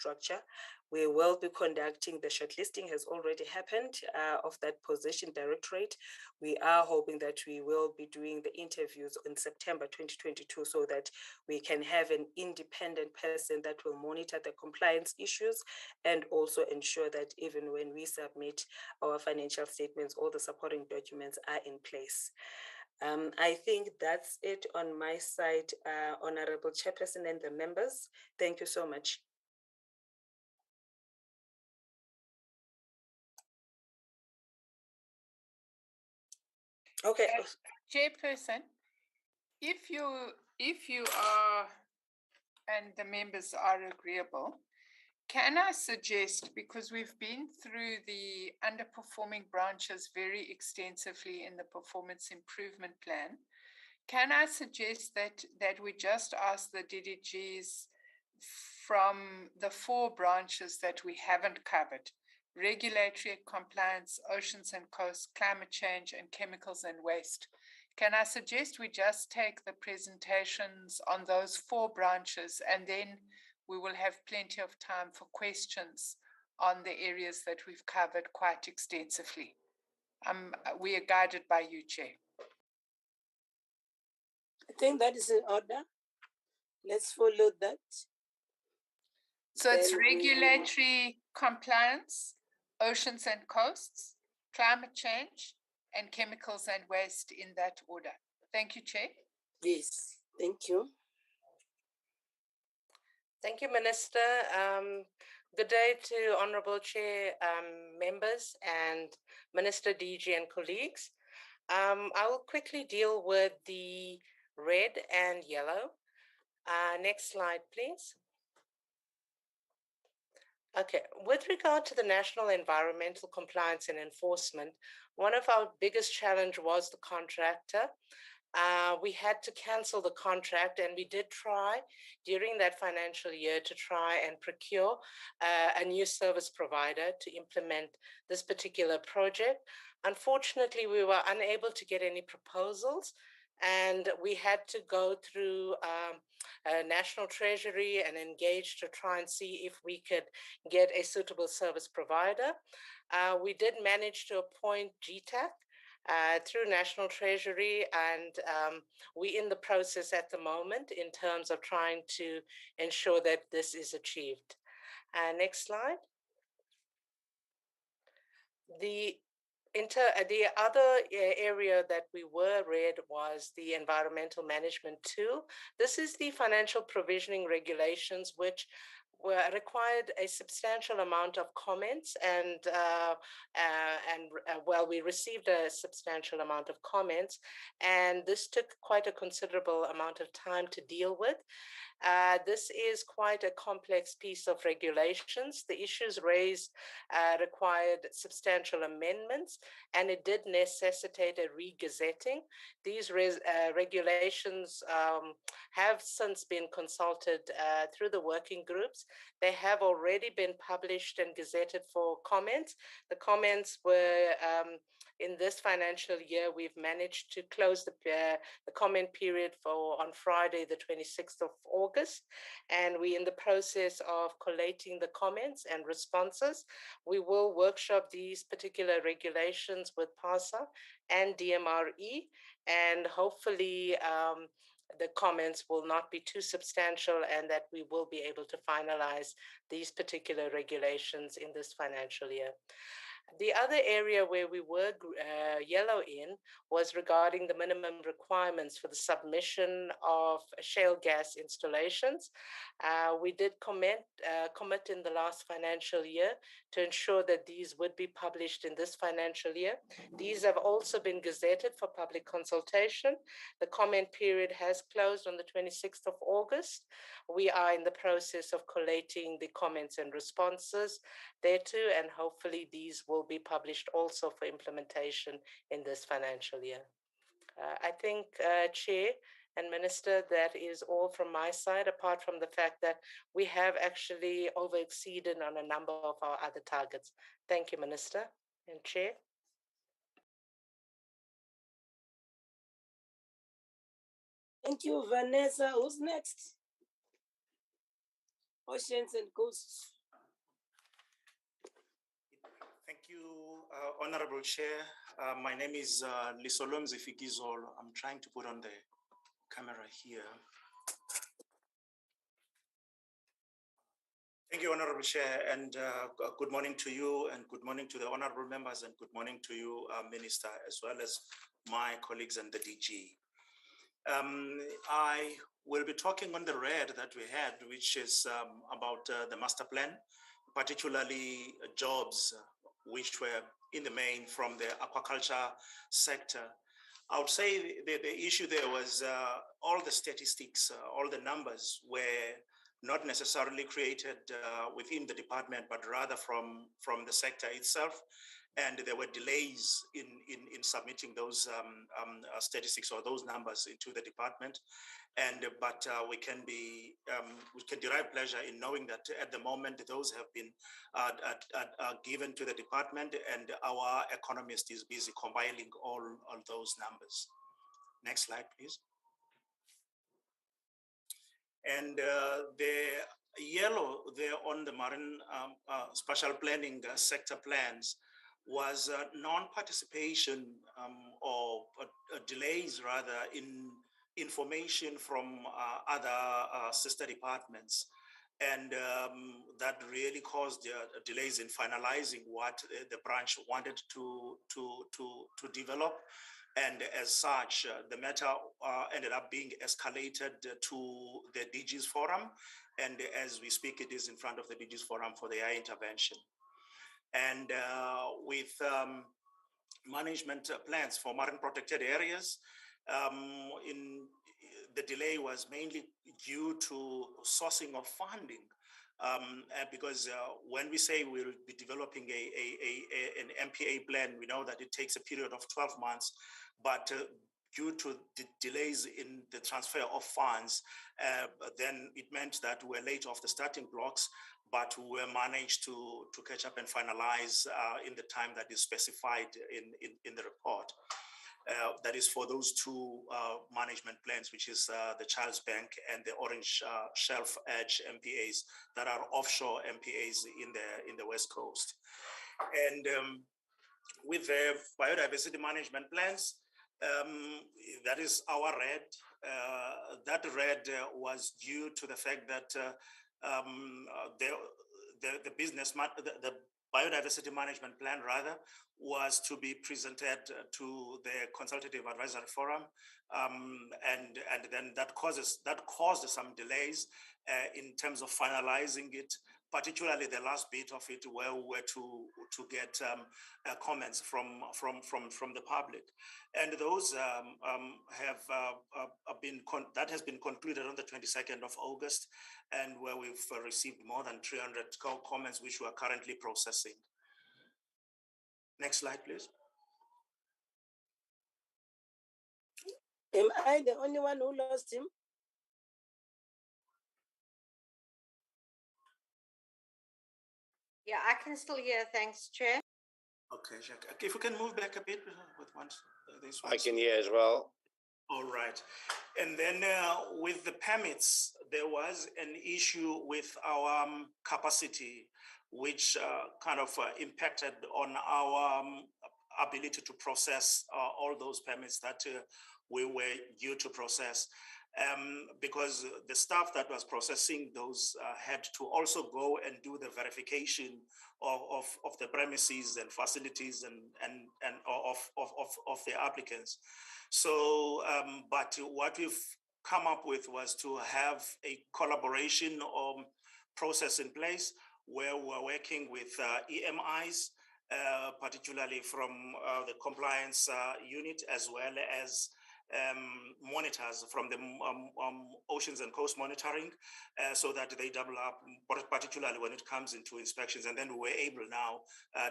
structure. We will be conducting, the shortlisting has already happened of that position directorate. We are hoping that we will be doing the interviews in September 2022 so that we can have an independent person that will monitor the compliance issues and also ensure that even when we submit our financial statements, all the supporting documents are in place. I think that's it on my side, Honorable Chairperson and the members. Thank you so much. Okay. Chairperson, if you are and the members are agreeable, can I suggest, because we've been through the underperforming branches very extensively in the performance improvement plan, can I suggest that we just ask the DDGs from the 4 branches that we haven't covered: regulatory compliance, oceans and coasts, climate change, and chemicals and waste. Can I suggest we just take the presentations on those 4 branches, and then we will have plenty of time for questions on the areas that we've covered quite extensively. We are guided by you, Chair. I think that is in order. Let's follow that. So it's regulatory compliance, oceans and coasts, climate change, and chemicals and waste, in that order. Thank you, Chair. Yes, thank you. Thank you, Minister. Good day to Honourable Chair, members, and Minister, DG, and colleagues. I will quickly deal with the red and yellow. Next slide, please. Okay, with regard to the National Environmental Compliance and Enforcement, one of our biggest challenge was the contractor. We had to cancel the contract, and we did try during that financial year to try and procure a new service provider to implement this particular project. Unfortunately, we were unable to get any proposals, and we had to go through National Treasury and engage to try and see if we could get a suitable service provider. We did manage to appoint GTAC through National Treasury, and we're in the process at the moment in terms of trying to ensure that this is achieved. Next slide. The other area that we were read was the environmental management tool. This is the financial provisioning regulations, which required a substantial amount of comments, and well, we received a substantial amount of comments, and this took quite a considerable amount of time to deal with. This is quite a complex piece of regulations. The issues raised required substantial amendments, and it did necessitate a re-gazetting. These regulations have since been consulted through the working groups. They have already been published and gazetted for comments. The comments were in this financial year. We've managed to close the comment period on Friday, the 26th of August, and we're in the process of collating the comments and responses. We will workshop these particular regulations with PASA and DMRE, and hopefully the comments will not be too substantial, and that we will be able to finalize these particular regulations in this financial year. The other area where we were yellow in was regarding the minimum requirements for the submission of shale gas installations. We did commit in the last financial year to ensure that these would be published in this financial year. These have also been gazetted for public consultation. The comment period has closed on the 26th of August. We are in the process of collating the comments and responses thereto, and hopefully these will be published also for implementation in this financial year. I think, Chair and Minister, that is all from my side, apart from the fact that we have actually over-exceeded on a number of our other targets. Thank you, Minister and Chair. Thank you, Vanessa. Who's next? Oceans and Coasts. Thank you, Honorable Chair. My name is Lisolomzi Fikizolo. I'm trying to put on the camera here. Thank you, Honorable Chair, and good morning to you, and good morning to the honorable members, and good morning to you, Minister, as well as my colleagues and the DG. I will be talking on the red that we had, which is about the master plan, particularly jobs, which were in the main from the aquaculture sector. I would say the issue there was all the statistics, all the numbers were not necessarily created within the department, but rather from the sector itself. And there were delays in submitting those statistics or those numbers into the department. But we can derive pleasure in knowing that at the moment those have been given to the department, and our economist is busy compiling all those numbers. Next slide, please. And the yellow there on the marine spatial planning sector plans was non-participation or delays rather in information from other sister departments. And that really caused delays in finalizing what the branch wanted to develop. And as such, the matter ended up being escalated to the DG's forum. And as we speak, it is in front of the DG's forum for their intervention. And with management plans for marine protected areas, the delay was mainly due to sourcing of funding. Because when we say we'll be developing an MPA plan, we know that it takes a period of 12 months, but due to the delays in the transfer of funds, then it meant that we're late off the starting blocks, but we managed to catch up and finalize in the time that is specified in the report. That is for those two management plans, which is the Child's Bank and the Orange Shelf Edge MPAs that are offshore MPAs in the West Coast. And with the biodiversity management plans, that is our red. That red was due to the fact that the biodiversity management plan rather was to be presented to the consultative advisory forum, and then that caused some delays in terms of finalizing it, particularly the last bit of it where we were to get comments from the public, and those that has been concluded on the 22nd of August, and where we've received more than 300 comments, which we are currently processing. Next slide, please. Am I the only one who lost him? Yeah, I can still hear. Thanks, Chair. Okay, Jack. If we can move back a bit with this one. I can hear as well. All right. And then with the permits, there was an issue with our capacity, which kind of impacted on our ability to process all those permits that we were due to process. Because the staff that was processing those had to also go and do the verification of the premises and facilities and of the applicants. So, but what we've come up with was to have a collaboration process in place where we're working with EMIs, particularly from the compliance unit, as well as monitors from the Oceans and Coast Monitoring, so that they double up, particularly when it comes into inspections. And then we were able now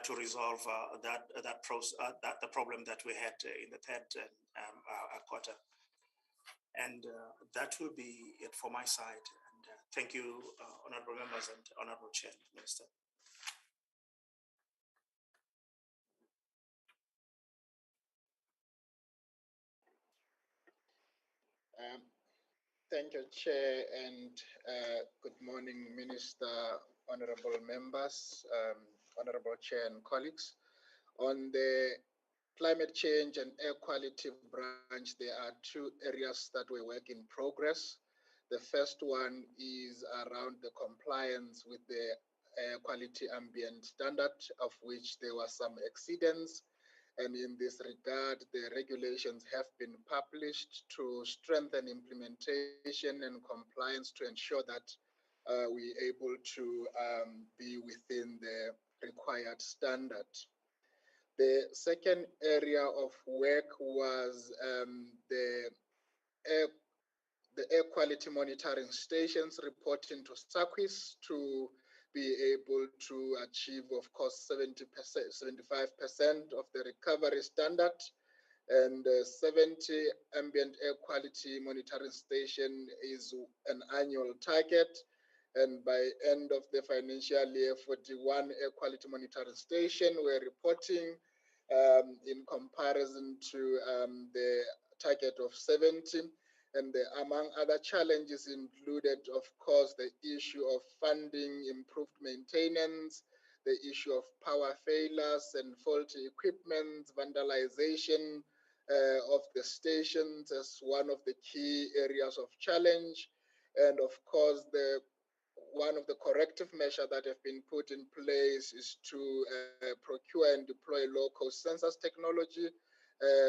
to resolve the problem that we had in the third quarter. And that will be it for my side. And thank you, honorable members and honorable Chair, Minister. Thank you, Chair, and good morning, Minister, honorable members, honorable Chair and colleagues. On the climate change and air quality branch, there are two areas that we work in progress. The first one is around the compliance with the air quality ambient standard, of which there were some exceedance. And in this regard, the regulations have been published to strengthen implementation and compliance to ensure that we're able to be within the required standard. The second area of work was the air quality monitoring stations reporting to SAQUIS to be able to achieve, of course, 70%, 75% of the recovery standard, and 70 ambient air quality monitoring station is an annual target. And by end of the financial year, 41 air quality monitoring station were reporting in comparison to the target of 70. And among other challenges included, of course, the issue of funding improved maintenance, the issue of power failures and faulty equipment, vandalization of the stations as one of the key areas of challenge. And of course, one of the corrective measures that have been put in place is to procure and deploy low-cost sensors technology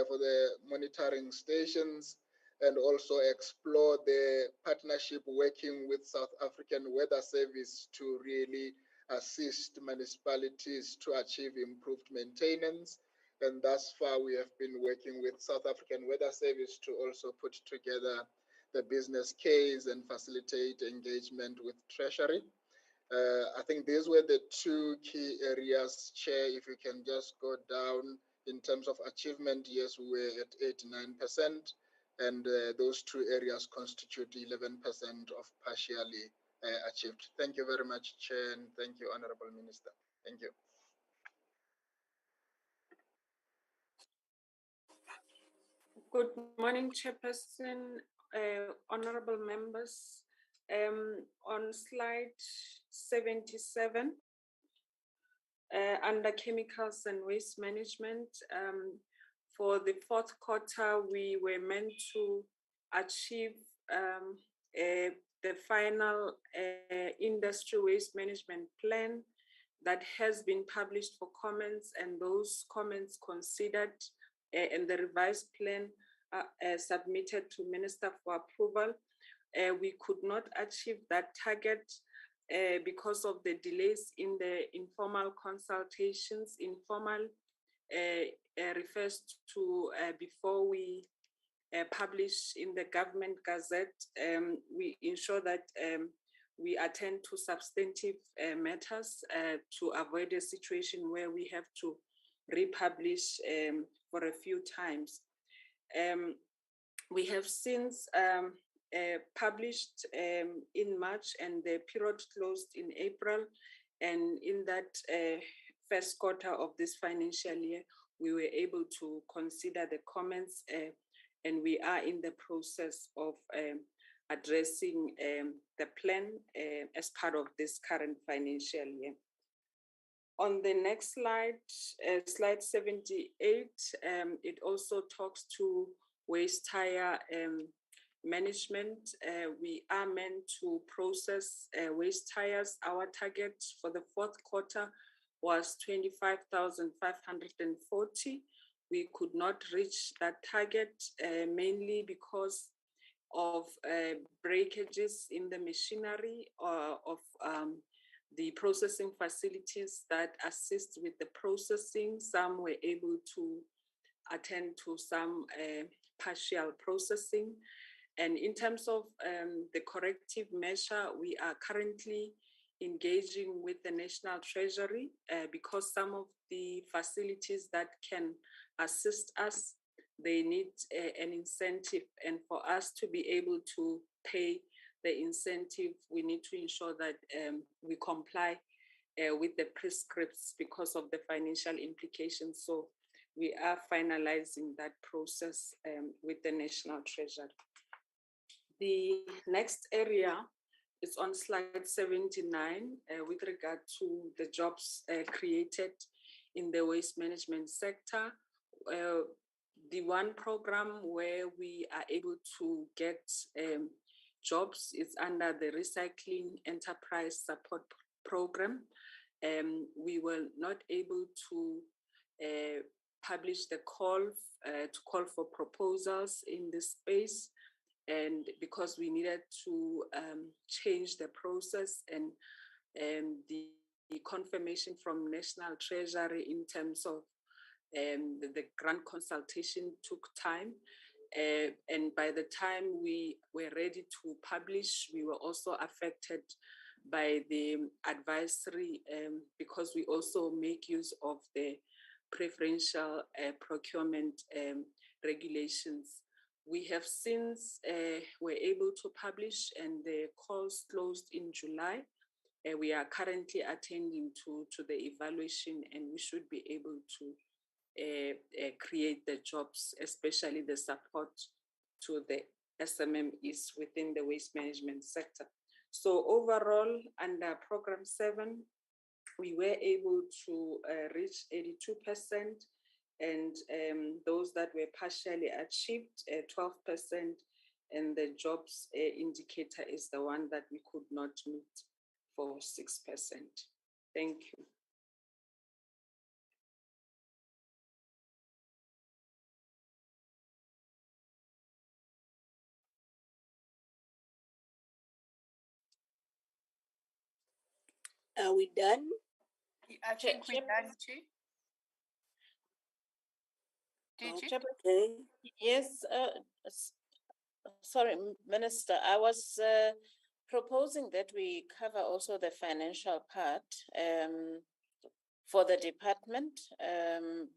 for the monitoring stations, and also explore the partnership working with South African Weather Service to really assist municipalities to achieve improved maintenance. And thus far, we have been working with South African Weather Service to also put together the business case and facilitate engagement with Treasury. I think these were the two key areas, Chair. If you can just go down in terms of achievement, yes, we were at 89%, and those two areas constitute 11% of partially achieved. Thank you very much, Chair, and thank you, Honorable Minister. Thank you. Good morning, Chairperson, honorable members. On slide 77, under chemicals and waste management, for the fourth quarter, we were meant to achieve the final industry waste management plan that has been published for comments, and those comments considered and the revised plan submitted to Minister for approval. We could not achieve that target because of the delays in the informal consultations. Informal refers to before we publish in the Government Gazette, we ensure that we attend to substantive matters to avoid a situation where we have to republish for a few times. We have since published in March, and the period closed in April. And in that first quarter of this financial year, we were able to consider the comments, and we are in the process of addressing the plan as part of this current financial year. On the next slide, slide 78, it also talks to waste tire management. We are meant to process waste tires. Our target for the fourth quarter was 25,540. We could not reach that target mainly because of breakages in the machinery of the processing facilities that assist with the processing. Some were able to attend to some partial processing. And in terms of the corrective measure, we are currently engaging with the National Treasury because some of the facilities that can assist us, they need an incentive. And for us to be able to pay the incentive, we need to ensure that we comply with the prescripts because of the financial implications. So we are finalizing that process with the National Treasury. The next area is on slide 79 with regard to the jobs created in the waste management sector. The one program where we are able to get jobs is under the Recycling Enterprise Support Program. We were not able to publish the call to call for proposals in this space, and because we needed to change the process and the confirmation from National Treasury in terms of the grant consultation took time. And by the time we were ready to publish, we were also affected by the advisory because we also make use of the preferential procurement regulations. We have since were able to publish, and the calls closed in July. We are currently attending to the evaluation, and we should be able to create the jobs, especially the support to the SMMEs within the waste management sector. So overall, under Program 7, we were able to reach 82%, and those that were partially achieved, 12%, and the jobs indicator is the one that we could not meet for 6%. Thank you. Are we done? I think we're done too. Did you? Okay. Yes, sorry, Minister, I was proposing that we cover also the financial part for the department,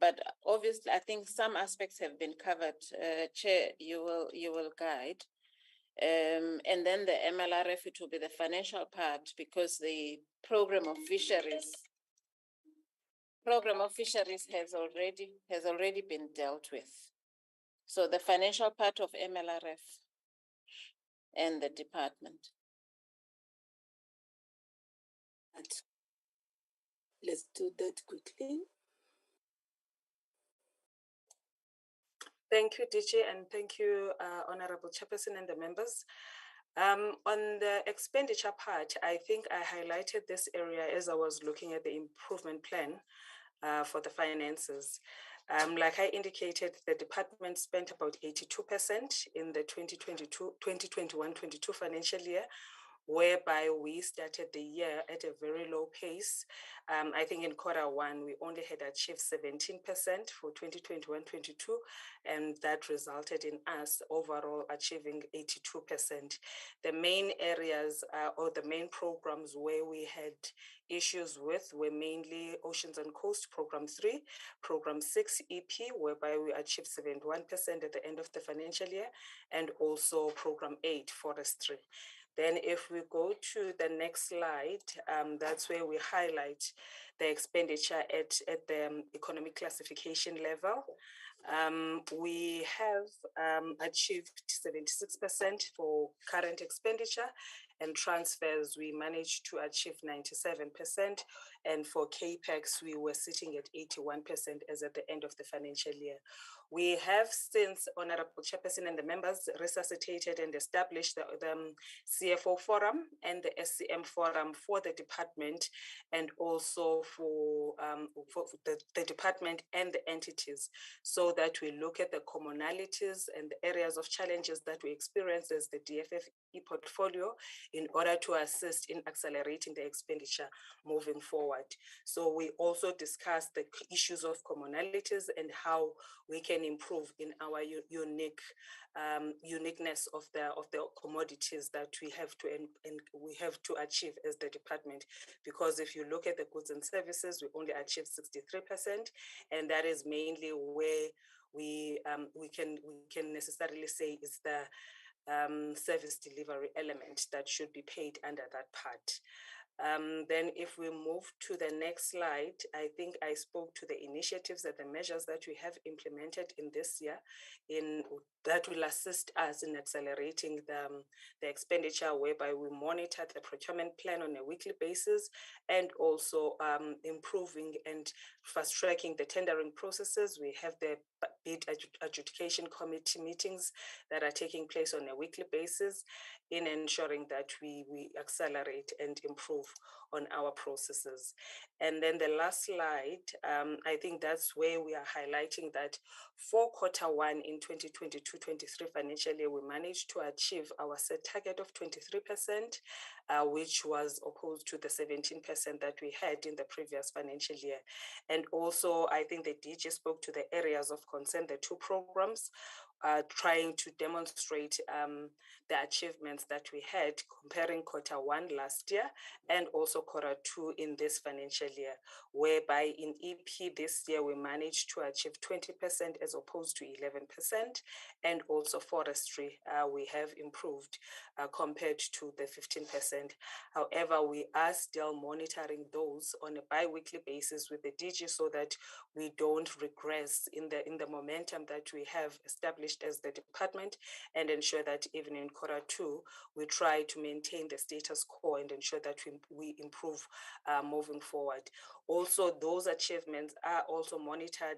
but obviously I think some aspects have been covered. Chair, you will guide. And then the MLRF, it will be the financial part, because the program of fisheries has already been dealt with. So the financial part of MLRF and the department. Let's do that quickly. Thank you, DJ, and thank you, Honorable Chairperson and the members. On the expenditure part, I think I highlighted this area as I was looking at the improvement plan for the finances. Like I indicated, the department spent about 82% in the 2021-22 financial year, whereby we started the year at a very low pace. I think in Q1, we only had achieved 17% for 2021-22, and that resulted in us overall achieving 82%. The main areas or the main programs where we had issues with were mainly Oceans and Coast, Program 3, Program 6 EP, whereby we achieved 71% at the end of the financial year, and also Program 8, Forestry. Then if we go to the next slide, that's where we highlight the expenditure at the economic classification level. We have achieved 76% for current expenditure, and transfers we managed to achieve 97%, and for CAPEX we were sitting at 81% as at the end of the financial year. We have since, Honorable Chairperson and the members, resuscitated and established the CFO forum and the SCM forum for the department, and also for the department and the entities, so that we look at the commonalities and the areas of challenges that we experience as the DFFE portfolio in order to assist in accelerating the expenditure moving forward. So we also discussed the issues of commonalities and how we can improve in our uniqueness of the commodities that we have to achieve as the department. Because if you look at the goods and services, we only achieved 63%, and that is mainly where we can necessarily say is the service delivery element that should be paid under that part. Then if we move to the next slide, I think I spoke to the initiatives and the measures that we have implemented in this year in that will assist us in accelerating the expenditure, whereby we monitor the procurement plan on a weekly basis, and also improving and fast-tracking the tendering processes. We have the bid adjudication committee meetings that are taking place on a weekly basis in ensuring that we accelerate and improve on our processes. And then the last slide, I think that's where we are highlighting that for Q1 in 2022-23 financial year, we managed to achieve our set target of 23%, which was opposed to the 17% that we had in the previous financial year. And also, I think the DG spoke to the areas of concern, the two programs, trying to demonstrate the achievements that we had comparing Q1 last year and also Q2 in this financial year, whereby in EP this year we managed to achieve 20% as opposed to 11%, and also forestry we have improved compared to the 15%. However, we are still monitoring those on a bi-weekly basis with the DG so that we don't regress in the momentum that we have established as the department, and ensure that even in Q2 we try to maintain the status quo and ensure that we improve moving forward. Also, those achievements are also monitored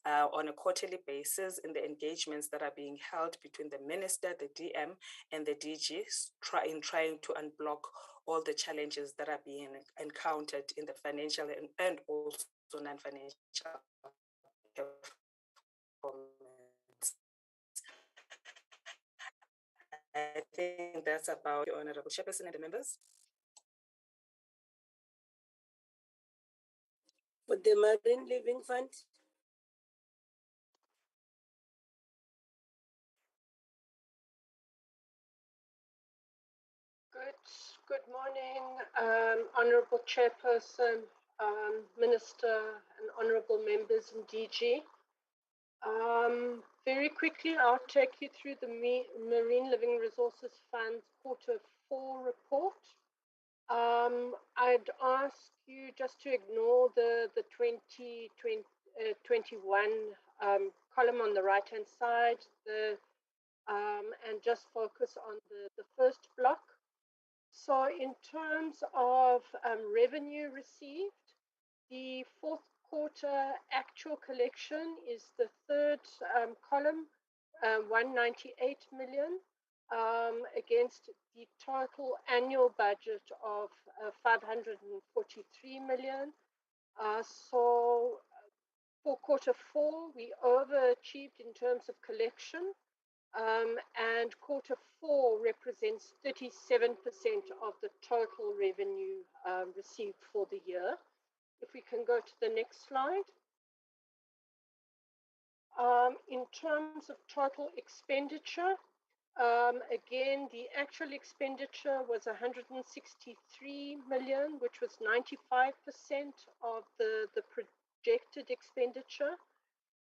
on a quarterly basis in the engagements that are being held between the minister, the DM, and the DG, trying to unblock all the challenges that are being encountered in the financial and also non-financial performance. I think that's about the Honorable Chairperson and the members. For the Marine Living Fund, Good morning, Honourable Chairperson, Minister, and Honourable members in DG. Very quickly, I'll take you through the Marine Living Resources Fund's Q4 report. I'd ask you just to ignore the 2021 column on the right-hand side, and just focus on the first block. So in terms of revenue received, the fourth quarter actual collection is the third column, 198 million, against the total annual budget of 543 million. So for Q4, we overachieved in terms of collection, and Q4 represents 37% of the total revenue received for the year. If we can go to the next slide. In terms of total expenditure, again, the actual expenditure was 163 million, which was 95% of the projected expenditure,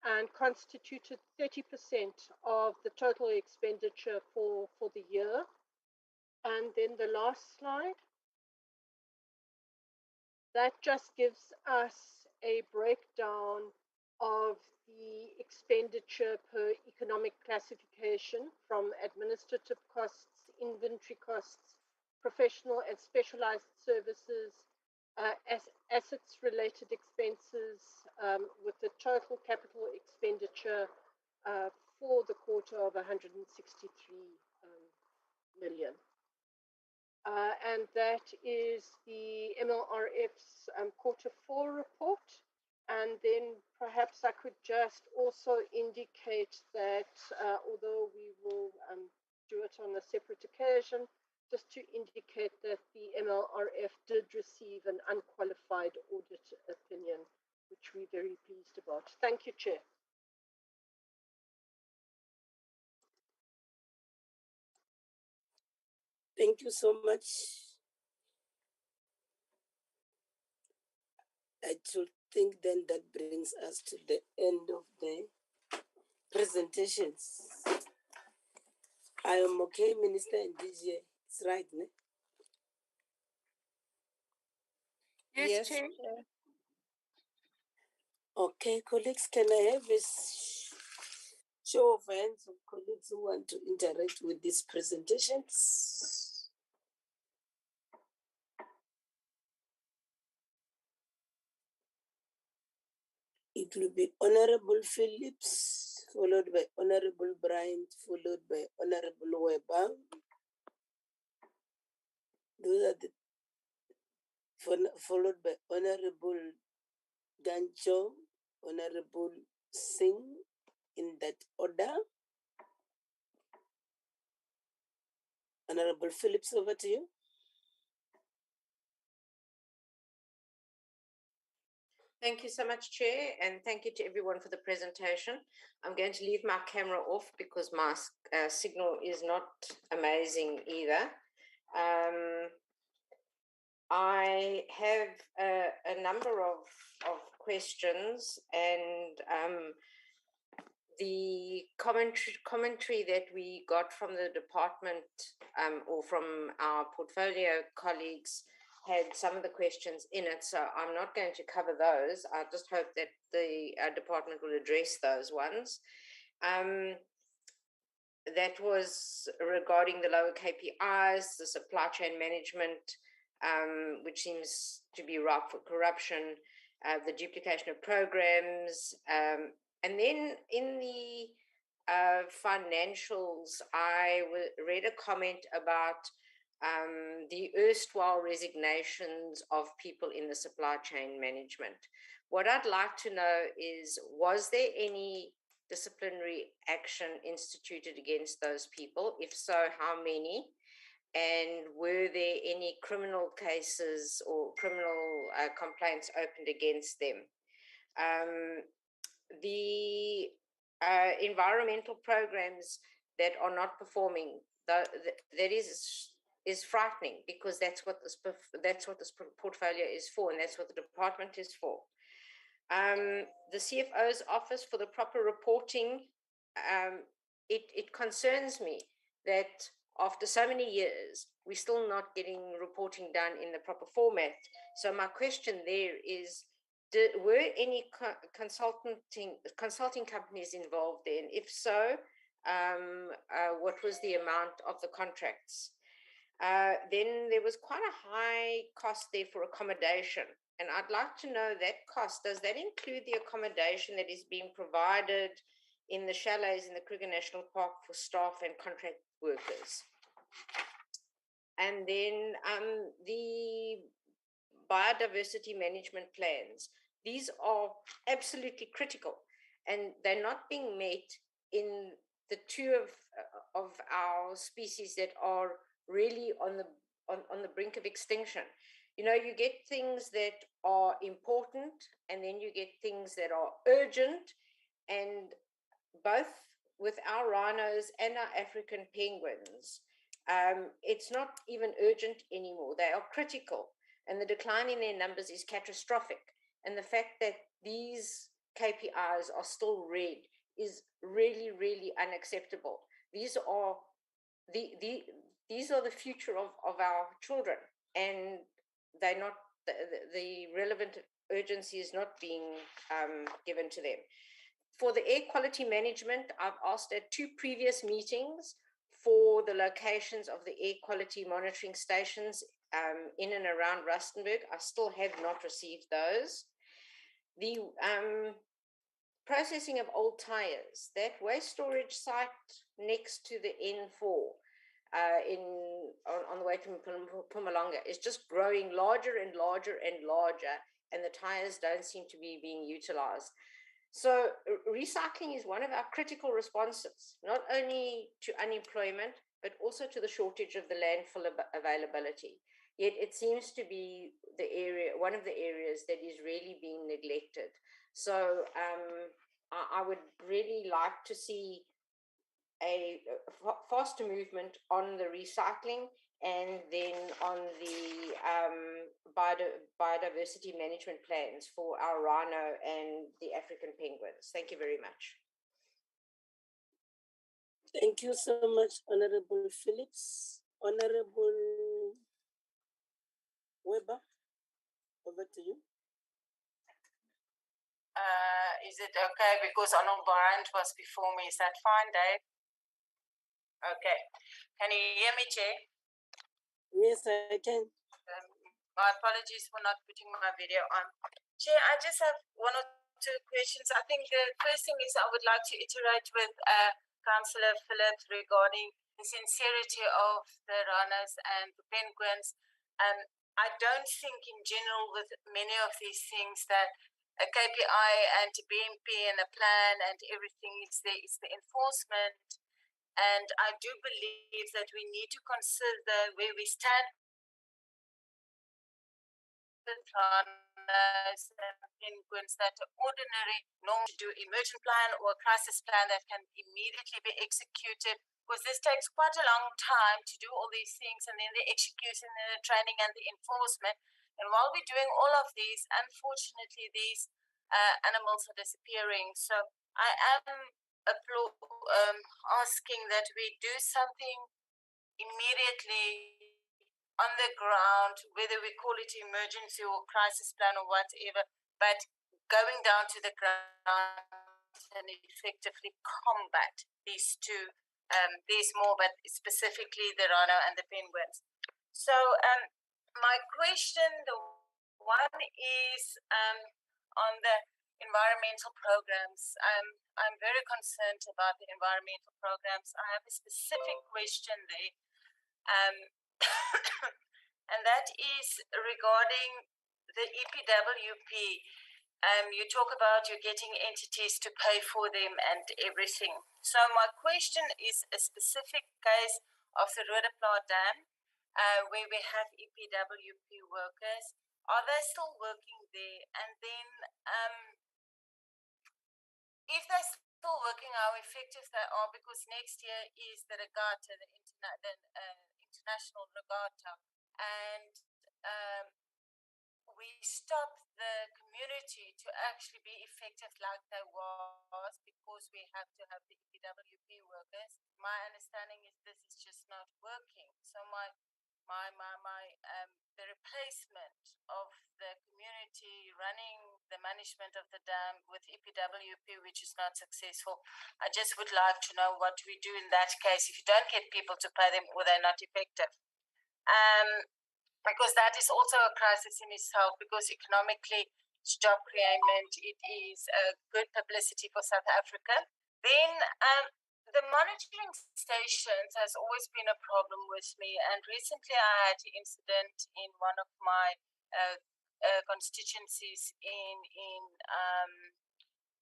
and constituted 30% of the total expenditure for the year. And then the last slide. That just gives us a breakdown of the expenditure per economic classification from administrative costs, inventory costs, professional and specialized services, assets related expenses, with the total capital expenditure for the quarter of 163 million. And that is the MLRF's Q4 report. And then perhaps I could just also indicate that although we will do it on a separate occasion, just to indicate that the MLRF did receive an unqualified audit opinion, which we're very pleased about. Thank you, Chair. thank you so much. I should think then that brings us to the end of the presentations. I am okay, Minister and DG. It's right, ne? Yes, Chair. Okay, colleagues, can I have Show of hands of colleagues who want to interact with these presentations. It will be Honorable Phillips, followed by Honorable Bryant, followed by Honorable Weber. Those are the followed by Honorable Gancho, Honorable Singh, in that order. Honorable Phillips, over to you. Thank you so much, Chair, and thank you to everyone for the presentation. I'm going to leave my camera off because my signal is not amazing either. I have a number of questions, and the commentary that we got from the department or from our portfolio colleagues had some of the questions in it, so I'm not going to cover those. I just hope that the department will address those ones. That was regarding the lower KPIs, the supply chain management, which seems to be ripe for corruption, the duplication of programs, and then in the financials, I read a comment about the erstwhile resignations of people in the supply chain management. What I'd like to know is, was there any disciplinary action instituted against those people? If so, how many? And were there any criminal cases or criminal complaints opened against them? The environmental programs that are not performing, that is frightening, because that's what this portfolio is for, and that's what the department is for. The CFO's office for the proper reporting, it concerns me that after so many years, we're still not getting reporting done in the proper format. So my question there is, were any consulting companies involved then? If so, what was the amount of the contracts? Then there was quite a high cost there for accommodation. And I'd like to know that cost. Does that include the accommodation that is being provided in the chalets in the Kruger National Park for staff and contract workers? And then the biodiversity management plans. These are absolutely critical, and they're not being met in the two of our species that are really on the brink of extinction. You know, you get things that are important, and then you get things that are urgent, and both with our rhinos and our African penguins, it's not even urgent anymore. They are critical, and the decline in their numbers is catastrophic. And the fact that these KPIs are still red is really, really unacceptable. These are the future of our children, and they're not, the relevant urgency is not being given to them. For the air quality management, I've asked at 2 previous meetings for the locations of the air quality monitoring stations in and around Rustenburg. I still have not received those. The processing of old tires, that waste storage site next to the N4 on the way to Mpumalanga is just growing larger and larger and larger, and the tires don't seem to be being utilized. So recycling is one of our critical responses, not only to unemployment, but also to the shortage of the landfill availability. Yet it seems to be the area, one of the areas that is really being neglected. So I would really like to see a faster movement on the recycling, and then on the biodiversity management plans for our rhino and the African penguins. Thank you very much. Thank you so much, Honorable Phillips. Honorable Weber, over to you. Is it okay? Because Arnold Bryant was before me. Is that fine, Dave? Okay. Can you hear me, Chair? Yes, I can. My apologies for not putting my video on. Chair, I just have one or two questions. I think the first thing is I would like to iterate with Councillor Phillips regarding the sincerity of the rhinos and the penguins. I don't think in general with many of these things that a KPI and a BMP and a plan and everything is the enforcement. And I do believe that we need to consider where we stand with rhinos and penguins that are ordinary, normal to do emergent plan or a crisis plan that can immediately be executed, because this takes quite a long time to do all these things, and then the execution and the training and the enforcement. And while we're doing all of these, unfortunately, these animals are disappearing. So I am asking that we do something immediately on the ground, whether we call it emergency or crisis plan or whatever, but going down to the ground and effectively combat these two, these more, but specifically the rhino and the penguins. So my question, the one is on the environmental programs. I'm very concerned about the environmental programs. I have a specific question there. And that is regarding the EPWP. You talk about you getting entities to pay for them and everything. So my question is a specific case of the Rhodopla Dam, where we have EPWP workers. Are they still working there? And then if they're still working, how effective they are, because next year is the regatta, the international regatta, and we stopped the community to actually be effective like they was, because we have to have the EPWP workers. My understanding is this is just not working. So the replacement of the community running the management of the dam with EPWP, which is not successful, I just would like to know what we do in that case if you don't get people to pay them or they're not effective. Because that is also a crisis in itself, because economically it's job creation, it is good publicity for South Africa. Then the monitoring stations has always been a problem with me, and recently I had an incident in one of my constituencies in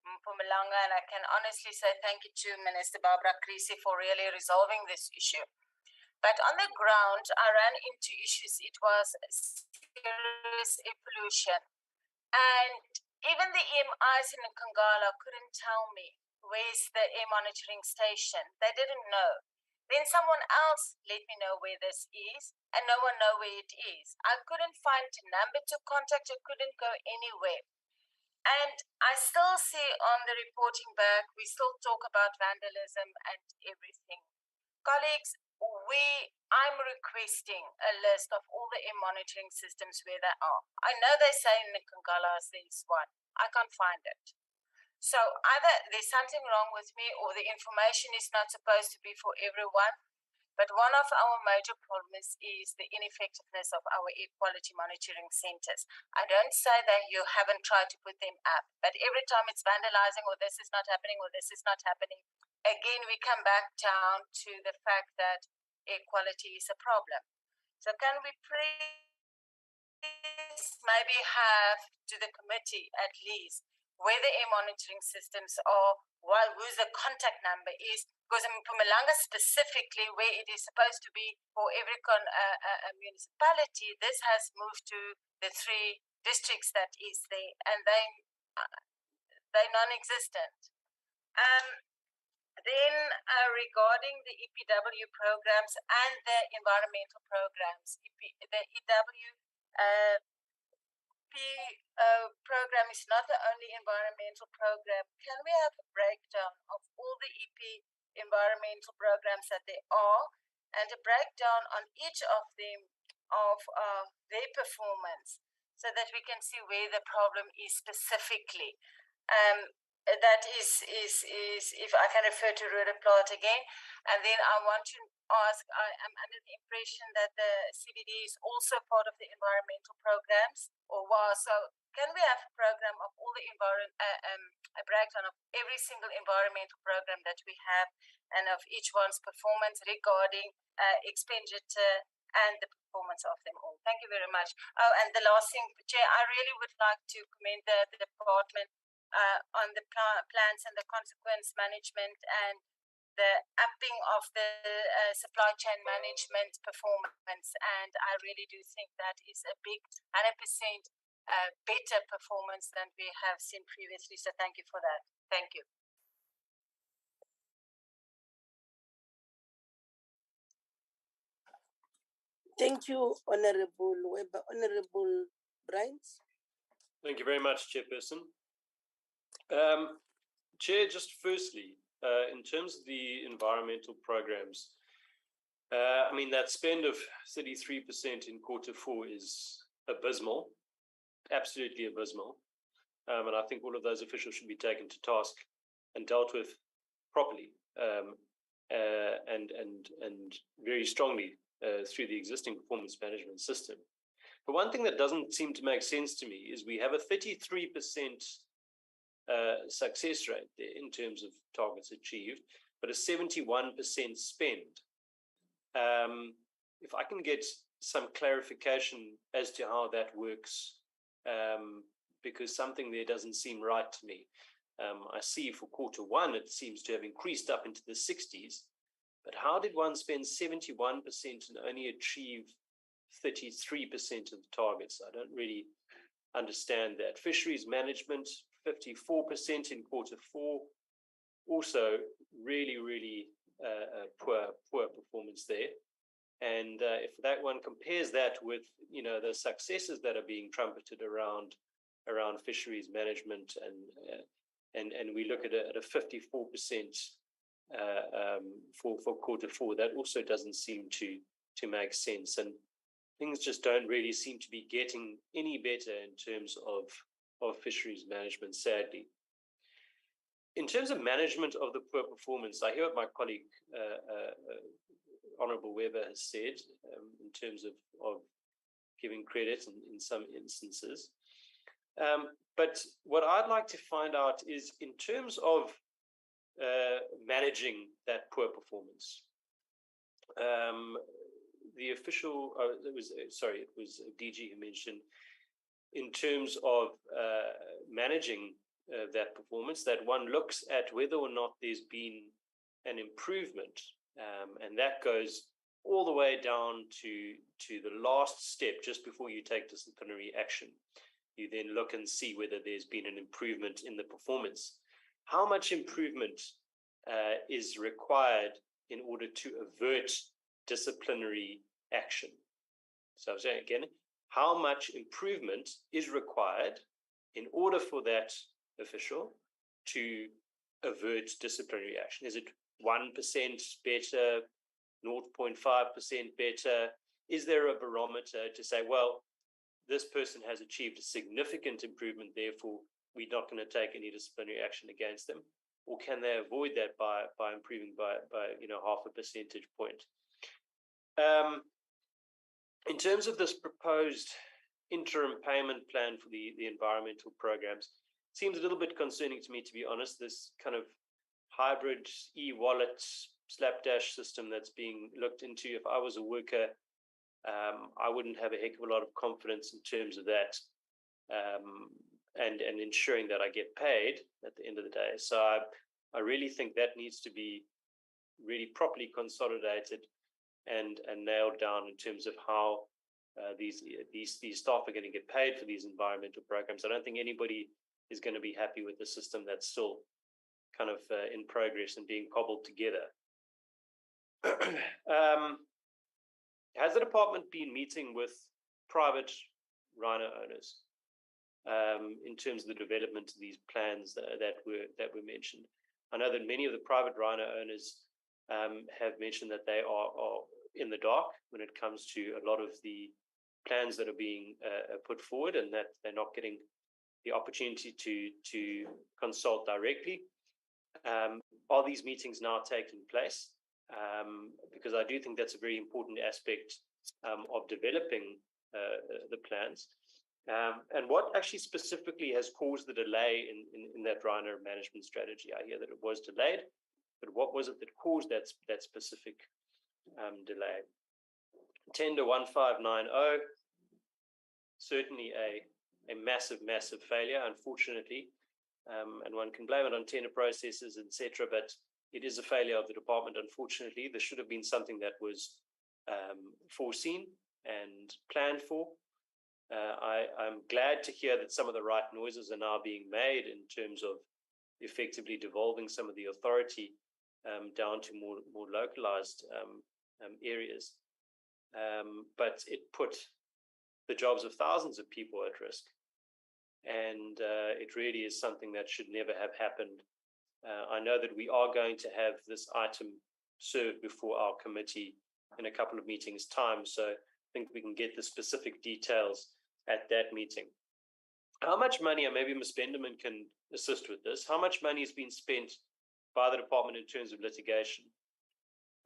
Mpumalanga, and I can honestly say thank you to Minister Barbara Creasy for really resolving this issue. But on the ground, I ran into issues. It was serious air pollution. And even the EMIs in Nkangala couldn't tell me where's the air monitoring station. They didn't know. Then someone else let me know where this is, and no one know where it is. I couldn't find a number to contact. I couldn't go anywhere. And I still see on the reporting back, we still talk about vandalism and everything. Colleagues, I'm requesting a list of all the air monitoring systems where they are. I know they say in the Nkangala there's one. I can't find it. So either there's something wrong with me, or the information is not supposed to be for everyone. But one of our major problems is the ineffectiveness of our air quality monitoring centers. I don't say that you haven't tried to put them up, but every time it's vandalizing, or this is not happening, or this is not happening, again, we come back down to the fact that air quality is a problem. So can we please maybe have to the committee at least where the air monitoring systems are, whose the contact number is, because in Mpumalanga specifically, where it is supposed to be for every municipality, this has moved to the 3 districts that is there, and they're non-existent. Then regarding the EPW programs and the environmental programs, the EWP program is not the only environmental program. Can we have a breakdown of all the EP environmental programs that there are, and a breakdown on each of them of their performance, so that we can see where the problem is specifically? that is if I can refer to Roodeplaat again. And then I want to ask, I am under the impression that the CBD is also part of the environmental programs, or was. So can we have a program of all the a breakdown of every single environmental program that we have and of each one's performance regarding expenditure and the performance of them all? Thank you very much. Oh, and the last thing, Chair, I really would like to commend the department on the plans and the consequence management and the upping of the supply chain management performance. And I really do think that is a big 100% better performance than we have seen previously. So thank you for that. Thank you. Thank you, Honorable Weber. Honorable Bryant. Thank you very much, Chairperson. Chair, just firstly, in terms of the environmental programs, I mean, that spend of 33% in Q4 is abysmal, absolutely abysmal. And I think all of those officials should be taken to task and dealt with properly and very strongly through the existing performance management system. But one thing that doesn't seem to make sense to me is we have a 33% success rate there in terms of targets achieved, but a 71% spend. If I can get some clarification as to how that works, because something there doesn't seem right to me. I see for Q1 it seems to have increased up into the 60s, but how did one spend 71% and only achieve 33% of the targets? I don't really understand that. Fisheries Management, 54% in Q4, also really poor performance there. And if that one compares that with the successes that are being trumpeted around fisheries management, and we look at a 54% for Q4, that also doesn't seem to make sense, and things just don't really seem to be getting any better in terms of fisheries management, sadly. In terms of management of the poor performance, I hear what my colleague Honourable Weber has said in terms of giving credit in some instances. But what I'd like to find out is in terms of managing that poor performance. The official, it was DG who mentioned in terms of managing that performance, that one looks at whether or not there's been an improvement, and that goes all the way down to the last step just before you take disciplinary action. You then look and see whether there's been an improvement in the performance. How much improvement is required in order to avert disciplinary action? So I'm saying again, how much improvement is required in order for that official to avert disciplinary action? Is it 1% better, 0.5% better? Is there a barometer to say, well, this person has achieved a significant improvement, therefore we're not going to take any disciplinary action against them? Or can they avoid that by improving by half a percentage point? In terms of this proposed interim payment plan for the environmental programs, it seems a little bit concerning to me, to be honest. This kind of hybrid e-wallet slapdash system that's being looked into. If I was a worker, I wouldn't have a heck of a lot of confidence in terms of that, and ensuring that I get paid at the end of the day. So I really think that needs to be really properly consolidated and nailed down in terms of how these staff are going to get paid for these environmental programs. I don't think anybody is going to be happy with the system that's still kind of in progress and being cobbled together. Has the department been meeting with private rhino owners in terms of the development of these plans that were mentioned? I know that many of the private rhino owners have mentioned that they are in the dark when it comes to a lot of the plans that are being put forward, and that they're not getting the opportunity to consult directly. Are these meetings now taking place? Because I do think that's a very important aspect of developing the plans. And what actually specifically has caused the delay in that Rhino management strategy? I hear that it was delayed, but what was it that caused that specific delay? Tender 1590, certainly a massive failure, unfortunately. And one can blame it on tender processes, etc. But it is a failure of the department, unfortunately. This should have been something that was foreseen and planned for. I'm glad to hear that some of the right noises are now being made in terms of effectively devolving some of the authority down to more localized areas. But it put the jobs of thousands of people at risk. And it really is something that should never have happened. I know that we are going to have this item served before our committee in a couple of meetings' time, so I think we can get the specific details at that meeting. How much money, and maybe Ms. Benderman can assist with this, how much money has been spent by the department in terms of litigation?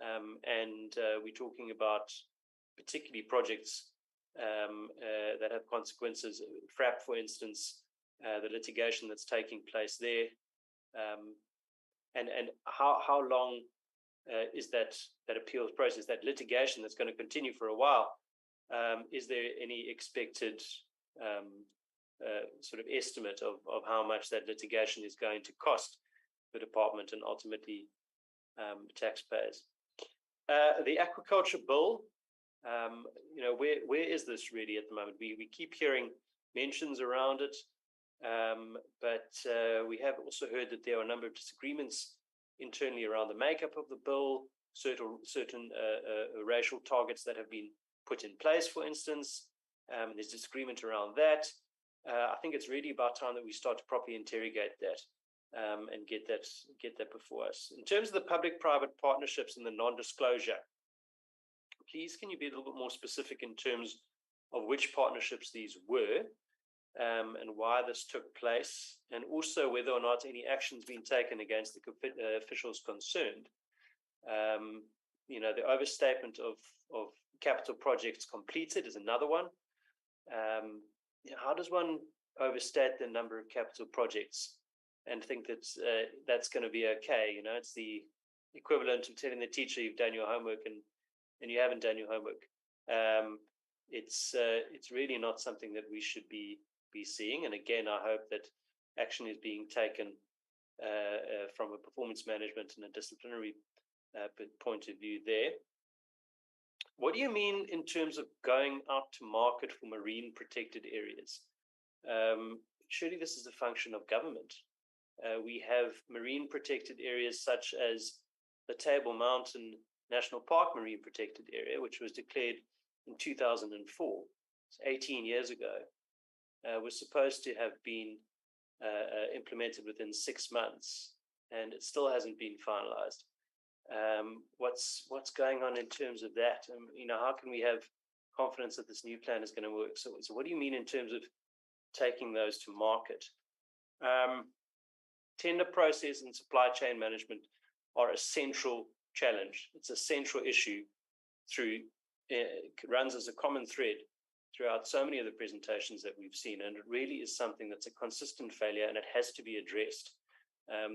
We're talking about particularly projects that have consequences. FRAP, for instance, the litigation that's taking place there, and how long is that appeals process, that litigation that's going to continue for a while? Is there any expected sort of estimate of how much that litigation is going to cost the department and ultimately taxpayers? The Aquaculture Bill. Where is this really at the moment? We keep hearing mentions around it, but we have also heard that there are a number of disagreements internally around the makeup of the bill, certain racial targets that have been put in place, for instance. There's disagreement around that. I think it's really about time that we start to properly interrogate that and get that before us. In terms of the public-private partnerships and the non-disclosure, please, can you be a little bit more specific in terms of which partnerships these were and why this took place, and also whether or not any action's been taken against the officials concerned? The overstatement of capital projects completed is another one. How does one overstate the number of capital projects and think that that's going to be okay? It's the equivalent of telling the teacher you've done your homework and you haven't done your homework. It's really not something that we should be seeing. And again, I hope that action is being taken from a performance management and a disciplinary point of view there. What do you mean in terms of going out to market for marine protected areas? Surely this is a function of government. We have marine protected areas such as the Table Mountain National Park Marine Protected Area, which was declared in 2004, 18 years ago, was supposed to have been implemented within 6 months, and it still hasn't been finalized. What's going on in terms of that? How can we have confidence that this new plan is going to work? So what do you mean in terms of taking those to market? Tender process and supply chain management are a central challenge. It's a central issue it runs as a common thread throughout so many of the presentations that we've seen, and it really is something that's a consistent failure, and it has to be addressed.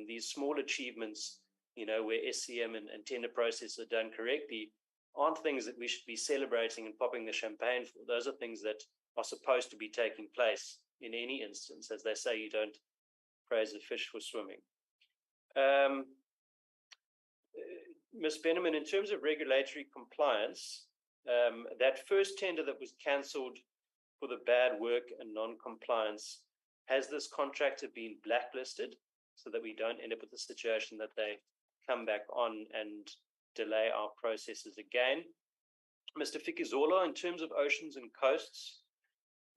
These small achievements, where SCM and tender process are done correctly, aren't things that we should be celebrating and popping the champagne for. Those are things that are supposed to be taking place in any instance. As they say, you don't praise a fish for swimming. Ms. Benderman, in terms of regulatory compliance, that first tender that was cancelled for the bad work and non-compliance, has this contractor been blacklisted so that we don't end up with a situation that they come back on and delay our processes again? Mr. Fikizola, in terms of oceans and coasts,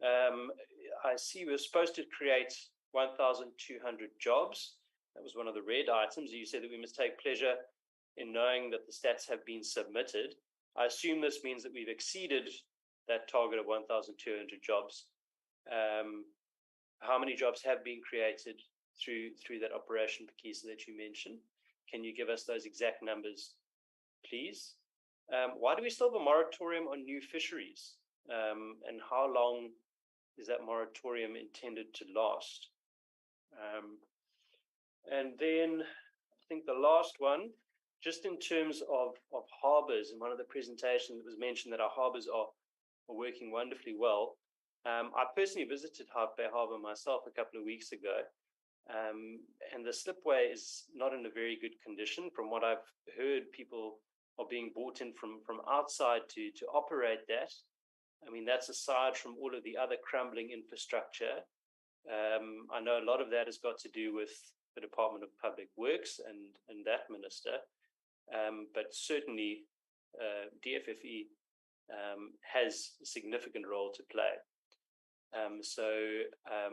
I see we're supposed to create 1,200 jobs. That was one of the red items. You said that we must take pleasure in knowing that the stats have been submitted. I assume this means that we've exceeded that target of 1,200 jobs. how many jobs have been created through that operation, Pakisa, that you mentioned? Can you give us those exact numbers, please? Why do we still have a moratorium on new fisheries? And how long is that moratorium intended to last? And then I think the last one, just in terms of harbours, in one of the presentations it was mentioned that our harbours are working wonderfully well. I personally visited Half Bay Harbour myself a couple of weeks ago, and the slipway is not in a very good condition. From what I've heard, people are being brought in from outside to operate that. I mean, that's aside from all of the other crumbling infrastructure. I know a lot of that has got to do with the Department of Public Works and that minister, but certainly DFFE has a significant role to play. So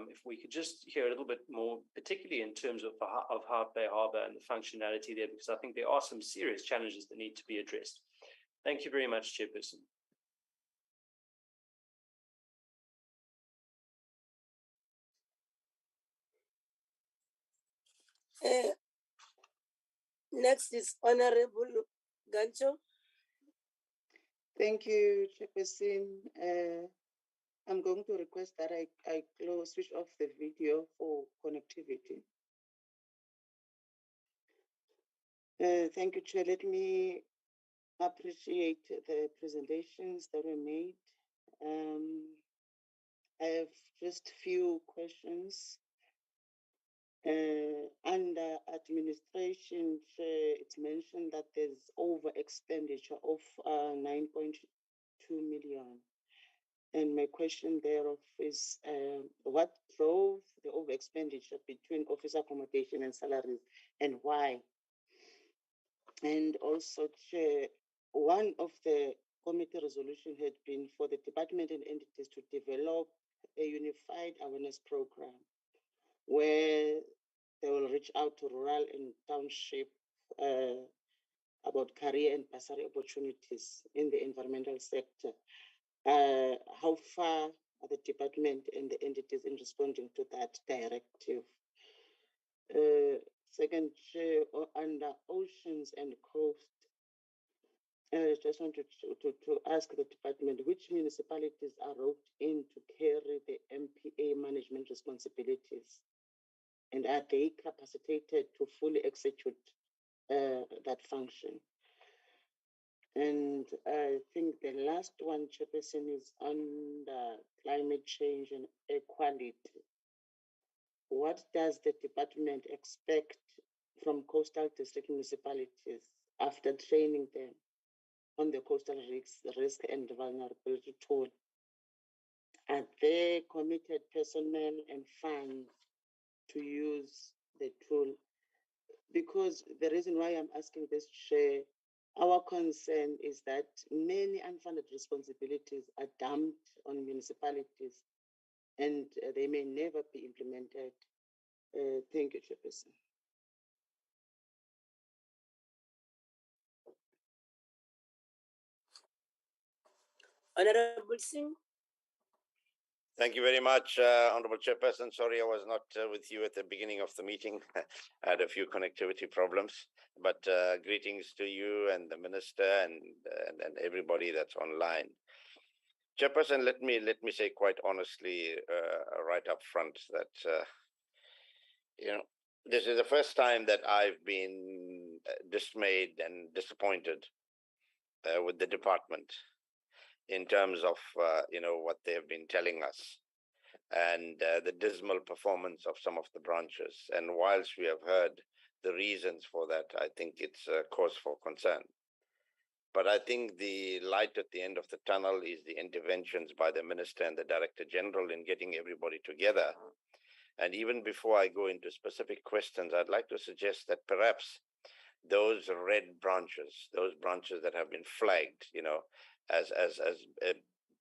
if we could just hear a little bit more, particularly in terms of Half Bay Harbour and the functionality there, because I think there are some serious challenges that need to be addressed. Thank you very much, Chairperson. Next is Honorable Gancho. Thank you, Chairperson. I'm going to request that I switch off the video for connectivity. Thank you, Chair. Let me appreciate the presentations that were made. I have just few questions. Under administration, it's mentioned that there's over expenditure of 9.2 million. And my question thereof is, what drove the over expenditure between office accommodation and salaries, and why? And also, Chair, one of the committee resolution had been for the department and entities to develop a unified awareness program where they will reach out to rural and township about career and bursary opportunities in the environmental sector. How far are the department and the entities in responding to that directive? Second, under oceans and coast, I just wanted to ask the department which municipalities are roped in to carry the MPA management responsibilities, and are they capacitated to fully execute that function? And I think the last one, Chairperson, is on the climate change and equality. What does the department expect from coastal district municipalities after training them on the coastal risk and vulnerability tool? Are they committed personnel and funds to use the tool? Because the reason why I'm asking this, Chair, our concern is that many unfunded responsibilities are dumped on municipalities and they may never be implemented. Thank you, Chairperson. Honorable Singh. Thank you very much, Honorable Chairperson. Sorry I was not with you at the beginning of the meeting. I had a few connectivity problems, but greetings to you and the Minister and everybody that's online. Chairperson, let me say quite honestly, right up front, that this is the first time that I've been dismayed and disappointed with the department in terms of what they have been telling us and the dismal performance of some of the branches. And whilst we have heard the reasons for that, I think it's a cause for concern. But I think the light at the end of the tunnel is the interventions by the Minister and the Director General in getting everybody together. And even before I go into specific questions, I'd like to suggest that perhaps those red branches, those branches that have been flagged, as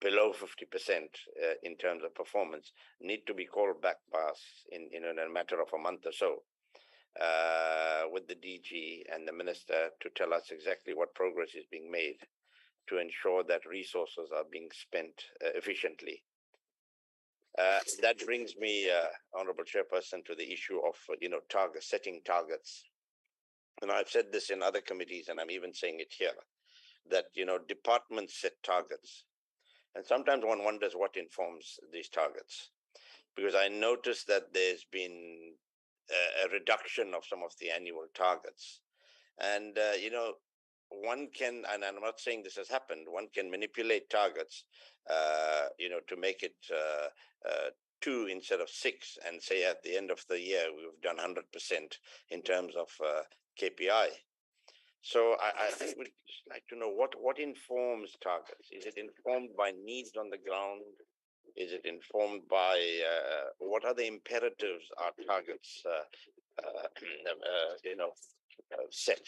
below 50% in terms of performance, need to be called back by us in a matter of a month or so with the DG and the Minister to tell us exactly what progress is being made to ensure that resources are being spent efficiently. That brings me, Honorable Chairperson, to the issue of setting targets. And I've said this in other committees, and I'm even saying it here, that departments set targets, and sometimes one wonders what informs these targets, because I noticed that there's been a reduction of some of the annual targets, and one can, and I'm not saying this has happened, one can manipulate targets, to make it 2 instead of 6, and say at the end of the year we've done 100% in terms of KPI. So I would just like to know what informs targets. Is it informed by needs on the ground? Is it informed by what are the imperatives our targets set?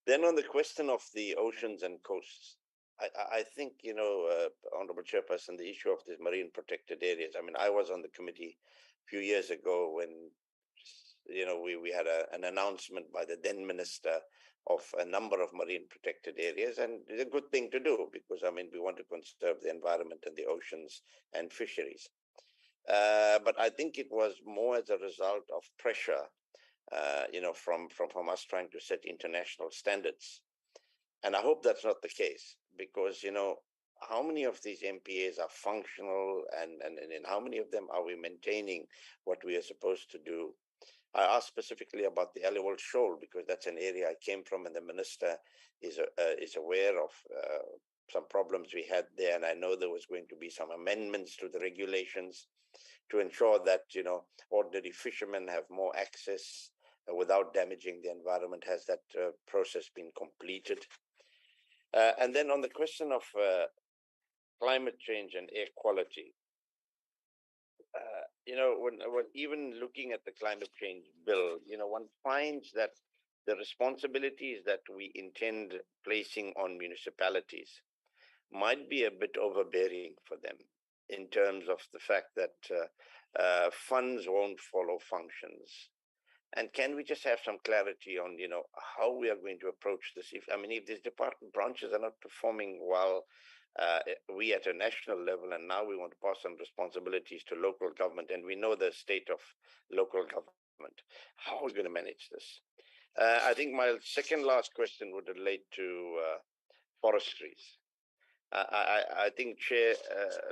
Then on the question of the oceans and coasts, I think, Honorable Chairperson, the issue of these marine protected areas. I mean, I was on the committee a few years ago when, we had an announcement by the then minister of a number of marine protected areas, and it's a good thing to do because, I mean, we want to conserve the environment and the oceans and fisheries. But I think it was more as a result of pressure, from us trying to set international standards. And I hope that's not the case, because, how many of these MPAs are functional, and how many of them are we maintaining what we are supposed to do? I asked specifically about the Aliwal Shoal, because that's an area I came from, and the minister is aware of some problems we had there. And I know there was going to be some amendments to the regulations to ensure that, ordinary fishermen have more access without damaging the environment. Has that process been completed? And then on the question of climate change and air quality, when even looking at the climate change bill, one finds that the responsibilities that we intend placing on municipalities might be a bit overbearing for them, in terms of the fact that funds won't follow functions. And can we just have some clarity on, how we are going to approach this? If these department branches are not performing well, we at a national level, and now we want to pass on responsibilities to local government, and we know the state of local government. How are we going to manage this? I think my second last question would relate to forestries. I think, Chair,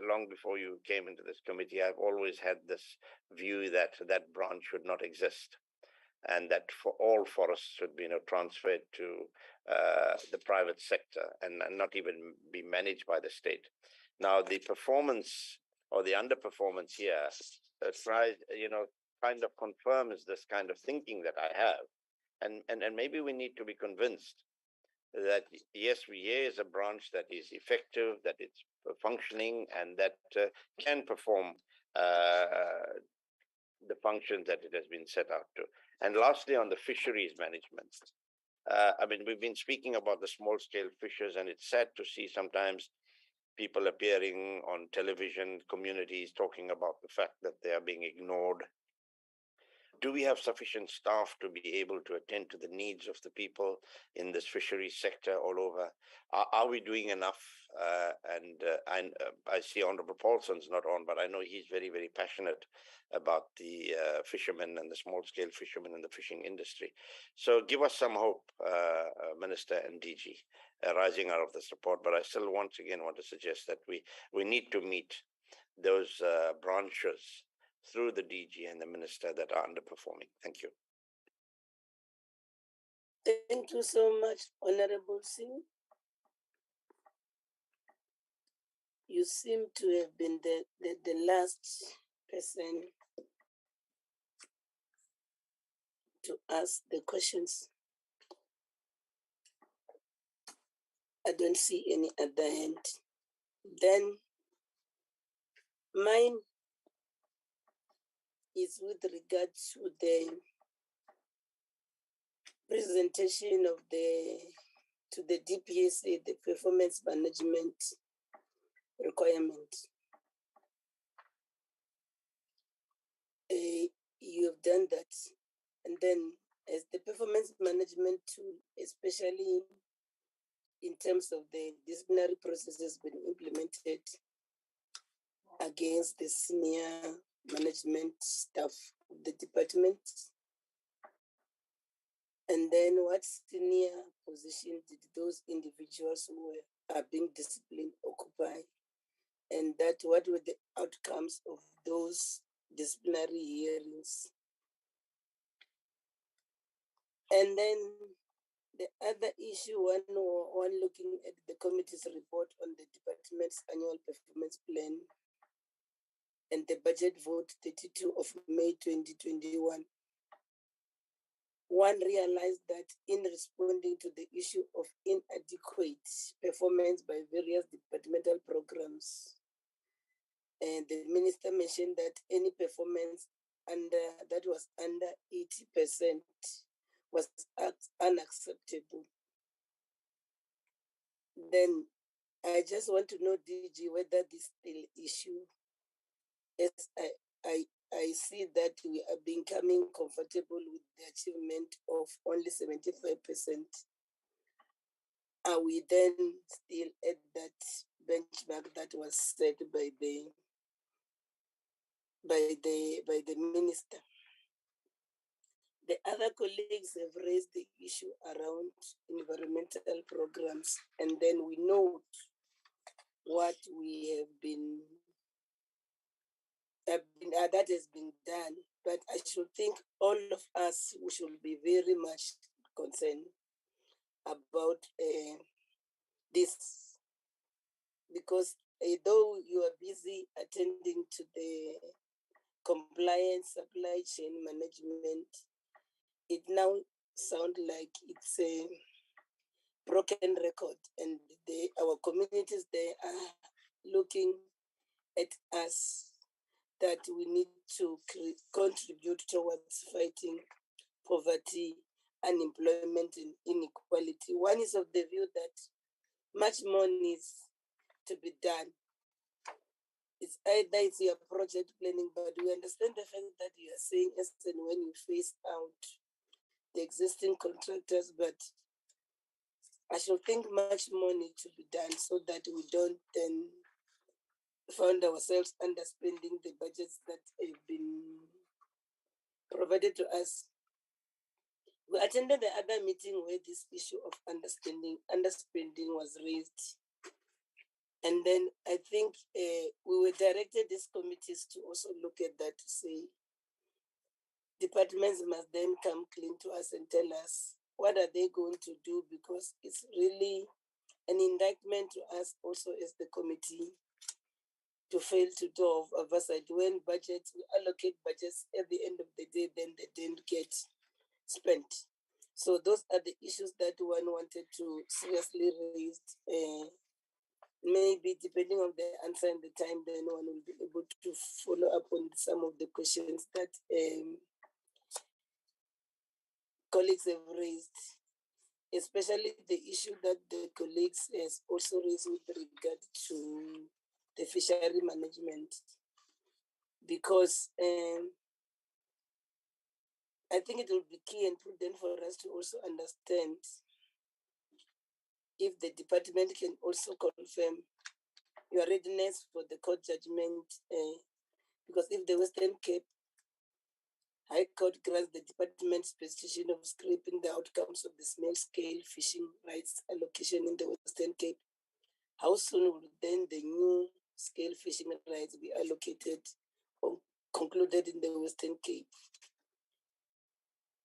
long before you came into this committee, I've always had this view that that branch should not exist, and that for all forests should be transferred to the private sector and not even be managed by the state. Now, the performance or the underperformance here tries, kind of confirms this kind of thinking that I have, and maybe we need to be convinced that yes, here is a branch that is effective, that it's functioning, and that can perform the functions that it has been set out to. And lastly, on the fisheries management, we've been speaking about the small-scale fishers, and it's sad to see sometimes people appearing on television, communities talking about the fact that they are being ignored. Do we have sufficient staff to be able to attend to the needs of the people in this fisheries sector all over? Are we doing enough? I see Honorable Paulson's not on, but I know he's very, very passionate about the fishermen and the small-scale fishermen in the fishing industry. So give us some hope, Minister and DG, rising out of this report. But I still once again want to suggest that we need to meet those branches through the DG and the minister that are underperforming. Thank you. Thank you so much, Honorable Singh. You seem to have been the last person to ask the questions. I don't see any other hand. Then mine is with regard to the presentation of to the DPSA, the performance management requirement. You have done that. And then as the performance management tool, especially in terms of the disciplinary processes been implemented, against the senior management staff of the department? And then what senior position did those individuals who are being disciplined occupy? And that what were the outcomes of those disciplinary hearings? And then the other issue, one looking at the committee's report on the department's annual performance plan and the budget vote 32 of May 2021, one realized that in responding to the issue of inadequate performance by various departmental programs, and the minister mentioned that any performance that was under 80% was unacceptable. Then I just want to know, DG, whether this still issue. Yes, I see that we are becoming comfortable with the achievement of only 75%. Are we then still at that benchmark that was set by the minister? The other colleagues have raised the issue around environmental programs, and then we note what we have been that has been done. But I should think all of us we should be very much concerned about this, because though you are busy attending to the compliance, supply chain management, it now sounds like it's a broken record, and our communities, they are looking at us that we need to contribute towards fighting poverty, unemployment, and inequality. One is of the view that much more needs to be done. It's either it's your project planning, but we understand the fact that you are saying as and when you phase out the existing contractors, but I should think much more needs to be done so that we don't then find ourselves underspending the budgets that have been provided to us. We attended the other meeting where this issue of underspending was raised. And then I think we were directed these committees to also look at that, to say departments must then come clean to us and tell us what are they going to do, because it's really an indictment to us also as the committee to fail to do oversight. When budgets, we allocate budgets at the end of the day, then they didn't get spent. So those are the issues that one wanted to seriously raise. Maybe depending on the answer and the time, then one will be able to follow up on some of the questions that colleagues have raised, especially the issue that the colleagues has also raised with regard to the fishery management, because I think it will be key and prudent for us to also understand if the department can also confirm your readiness for the court judgment, because if the Western Cape High Court grants the department's petition of scraping the outcomes of the small-scale fishing rights allocation in the Western Cape, how soon will then the new scale fishing rights be allocated or concluded in the Western Cape?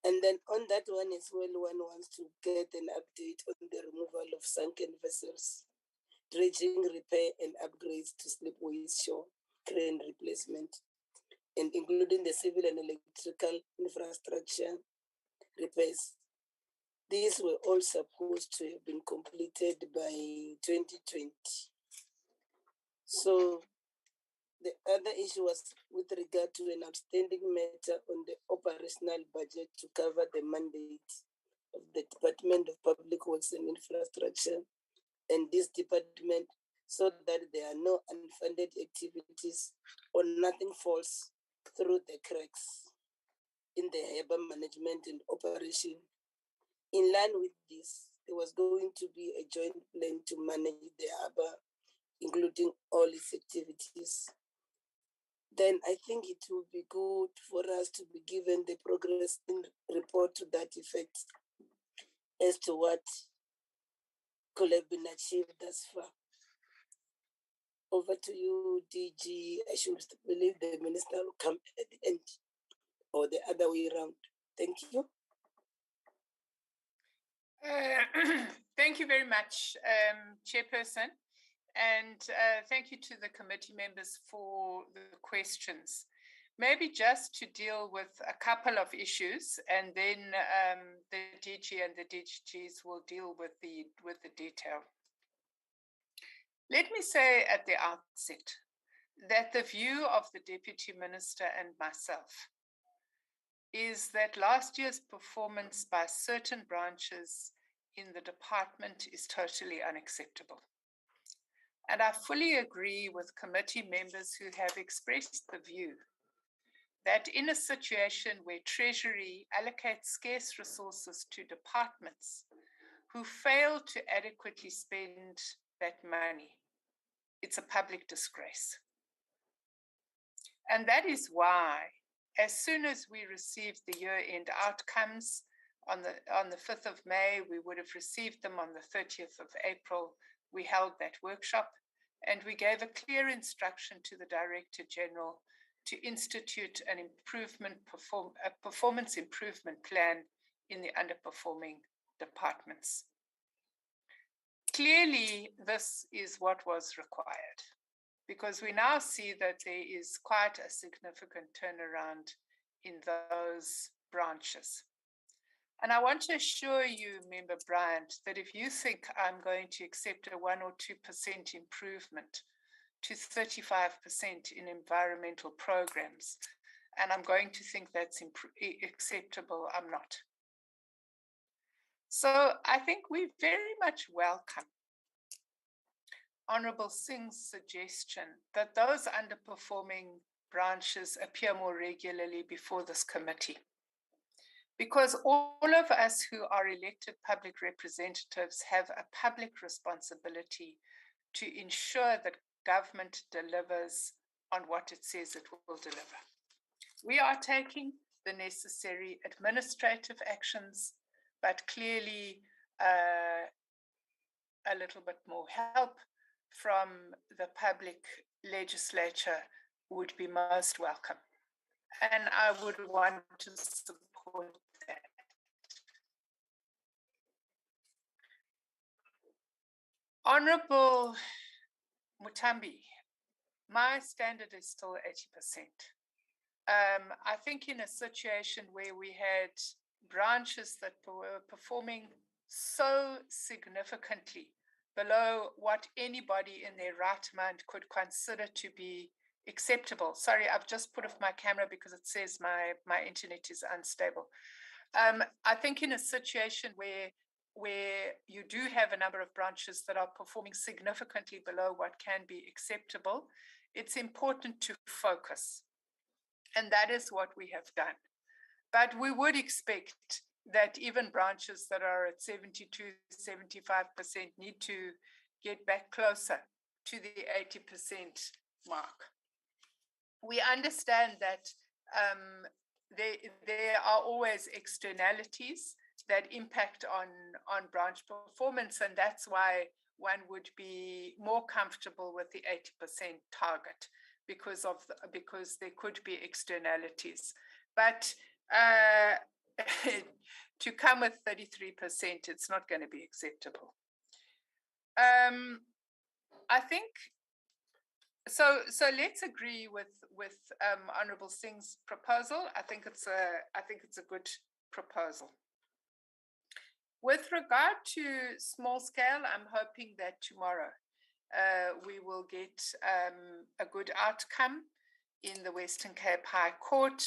And then on that one as well, one wants to get an update on the removal of sunken vessels, dredging, repair, and upgrades to slipways, shore crane replacement, and including the civil and electrical infrastructure repairs. These were all supposed to have been completed by 2020. So the other issue was with regard to an outstanding matter on the operational budget to cover the mandate of the Department of Public Works and Infrastructure and this department, so that there are no unfunded activities or nothing falls through the cracks in the harbour management and operation. In line with this, there was going to be a joint plan to manage the harbour, including all its activities. then I think it will be good for us to be given the progress in report to that effect as to what could have been achieved thus far. Over to you, DG. I should believe the minister will come at the end or the other way around. Thank you. Thank you very much, Chairperson. And thank you to the committee members for the questions. Maybe just to deal with a couple of issues, and then the DG and the DGs will deal with the detail. Let me say at the outset that the view of the Deputy Minister and myself is that last year's performance by certain branches in the department is totally unacceptable. And I fully agree with committee members who have expressed the view that in a situation where Treasury allocates scarce resources to departments who fail to adequately spend that money, it's a public disgrace. And that is why, as soon as we received the year-end outcomes on the 5th of May, we would have received them on the 30th of April, we held that workshop, and we gave a clear instruction to the Director General to institute an performance improvement plan in the underperforming departments. Clearly, this is what was required, because we now see that there is quite a significant turnaround in those branches. And I want to assure you, Member Bryant, that if you think I'm going to accept a 1 or 2% improvement to 35% in environmental programs, and I'm going to think that's acceptable, I'm not. So I think we very much welcome Honourable Singh's suggestion that those underperforming branches appear more regularly before this committee. Because all of us who are elected public representatives have a public responsibility to ensure that government delivers on what it says it will deliver. We are taking the necessary administrative actions, but clearly a little bit more help from the public legislature would be most welcome. And I would want to support that. Honourable Mutambi, my standard is still 80%. I think in a situation where we had branches that were performing so significantly below what anybody in their right mind could consider to be acceptable. Sorry, I've just put off my camera because it says my internet is unstable. I think in a situation where you do have a number of branches that are performing significantly below what can be acceptable, it's important to focus. And that is what we have done. But we would expect that even branches that are at 72, 75% need to get back closer to the 80% mark. We understand that there are always externalities that impact on branch performance, and that's why one would be more comfortable with the 80% target because there could be externalities. But to come with 33%, it's not going to be acceptable. I think so. Let's agree with Honourable Singh's proposal. I think it's a good proposal. With regard to small scale, I'm hoping that tomorrow we will get a good outcome in the Western Cape High Court.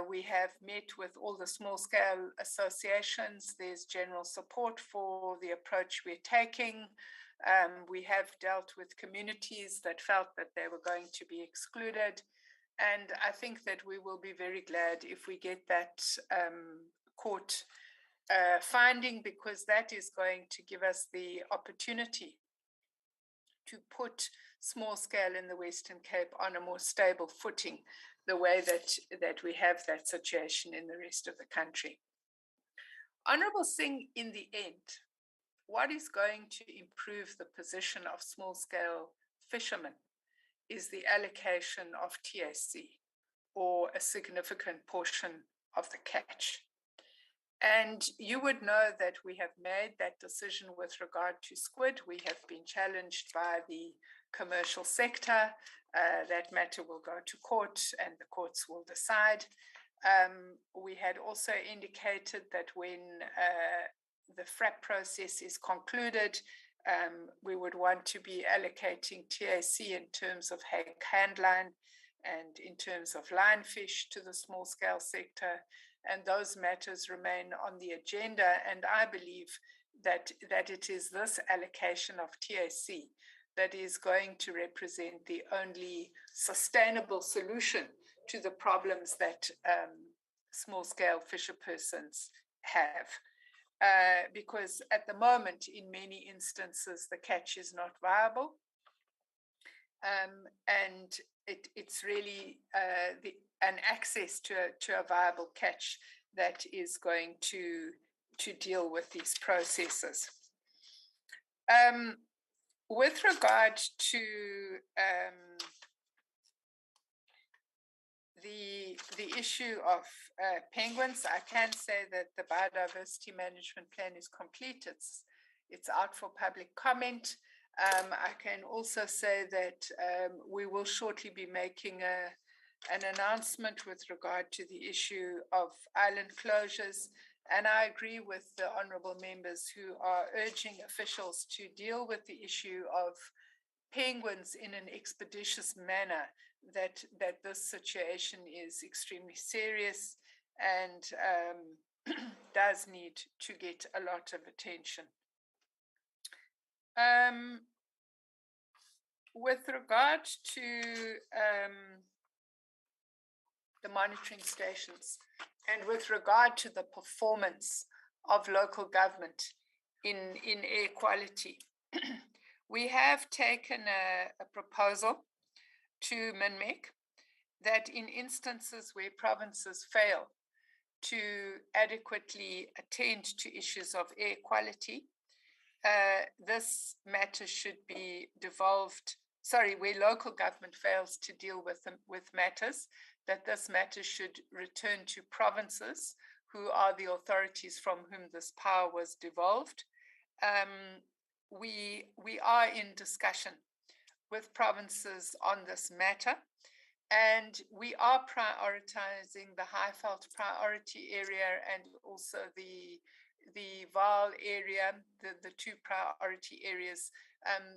We have met with all the small scale associations. There's general support for the approach we're taking. We have dealt with communities that felt that they were going to be excluded. And I think that we will be very glad if we get that court finding, because that is going to give us the opportunity to put small scale in the Western Cape on a more stable footing, the way that we have that situation in the rest of the country. Honourable Singh, in the end, what is going to improve the position of small scale fishermen is the allocation of TAC, or a significant portion of the catch. And you would know that we have made that decision with regard to squid. We have been challenged by the commercial sector. That matter will go to court and the courts will decide. We had also indicated that when the FRAP process is concluded, we would want to be allocating TAC in terms of hake handline and in terms of lionfish to the small scale sector. And those matters remain on the agenda. And I believe that it is this allocation of TAC that is going to represent the only sustainable solution to the problems that small scale fisher persons have. Because at the moment, in many instances, the catch is not viable. And it's really an access to a viable catch that is going to deal with these processes. With regard to the issue of penguins, I can say that the Biodiversity Management Plan is complete. It's out for public comment. I can also say that we will shortly be making an announcement with regard to the issue of island closures. And I agree with the honourable members who are urging officials to deal with the issue of penguins in an expeditious manner, that this situation is extremely serious and does need to get a lot of attention. With regard to the monitoring stations and with regard to the performance of local government in air quality, we have taken a proposal to MINMEC that in instances where provinces fail to adequately attend to issues of air quality, this matter should be devolved, where local government fails to deal with matters, that this matter should return to provinces, who are the authorities from whom this power was devolved. We are in discussion with provinces on this matter, and we are prioritizing the Highveld priority area and also the Vaal area, the two priority areas.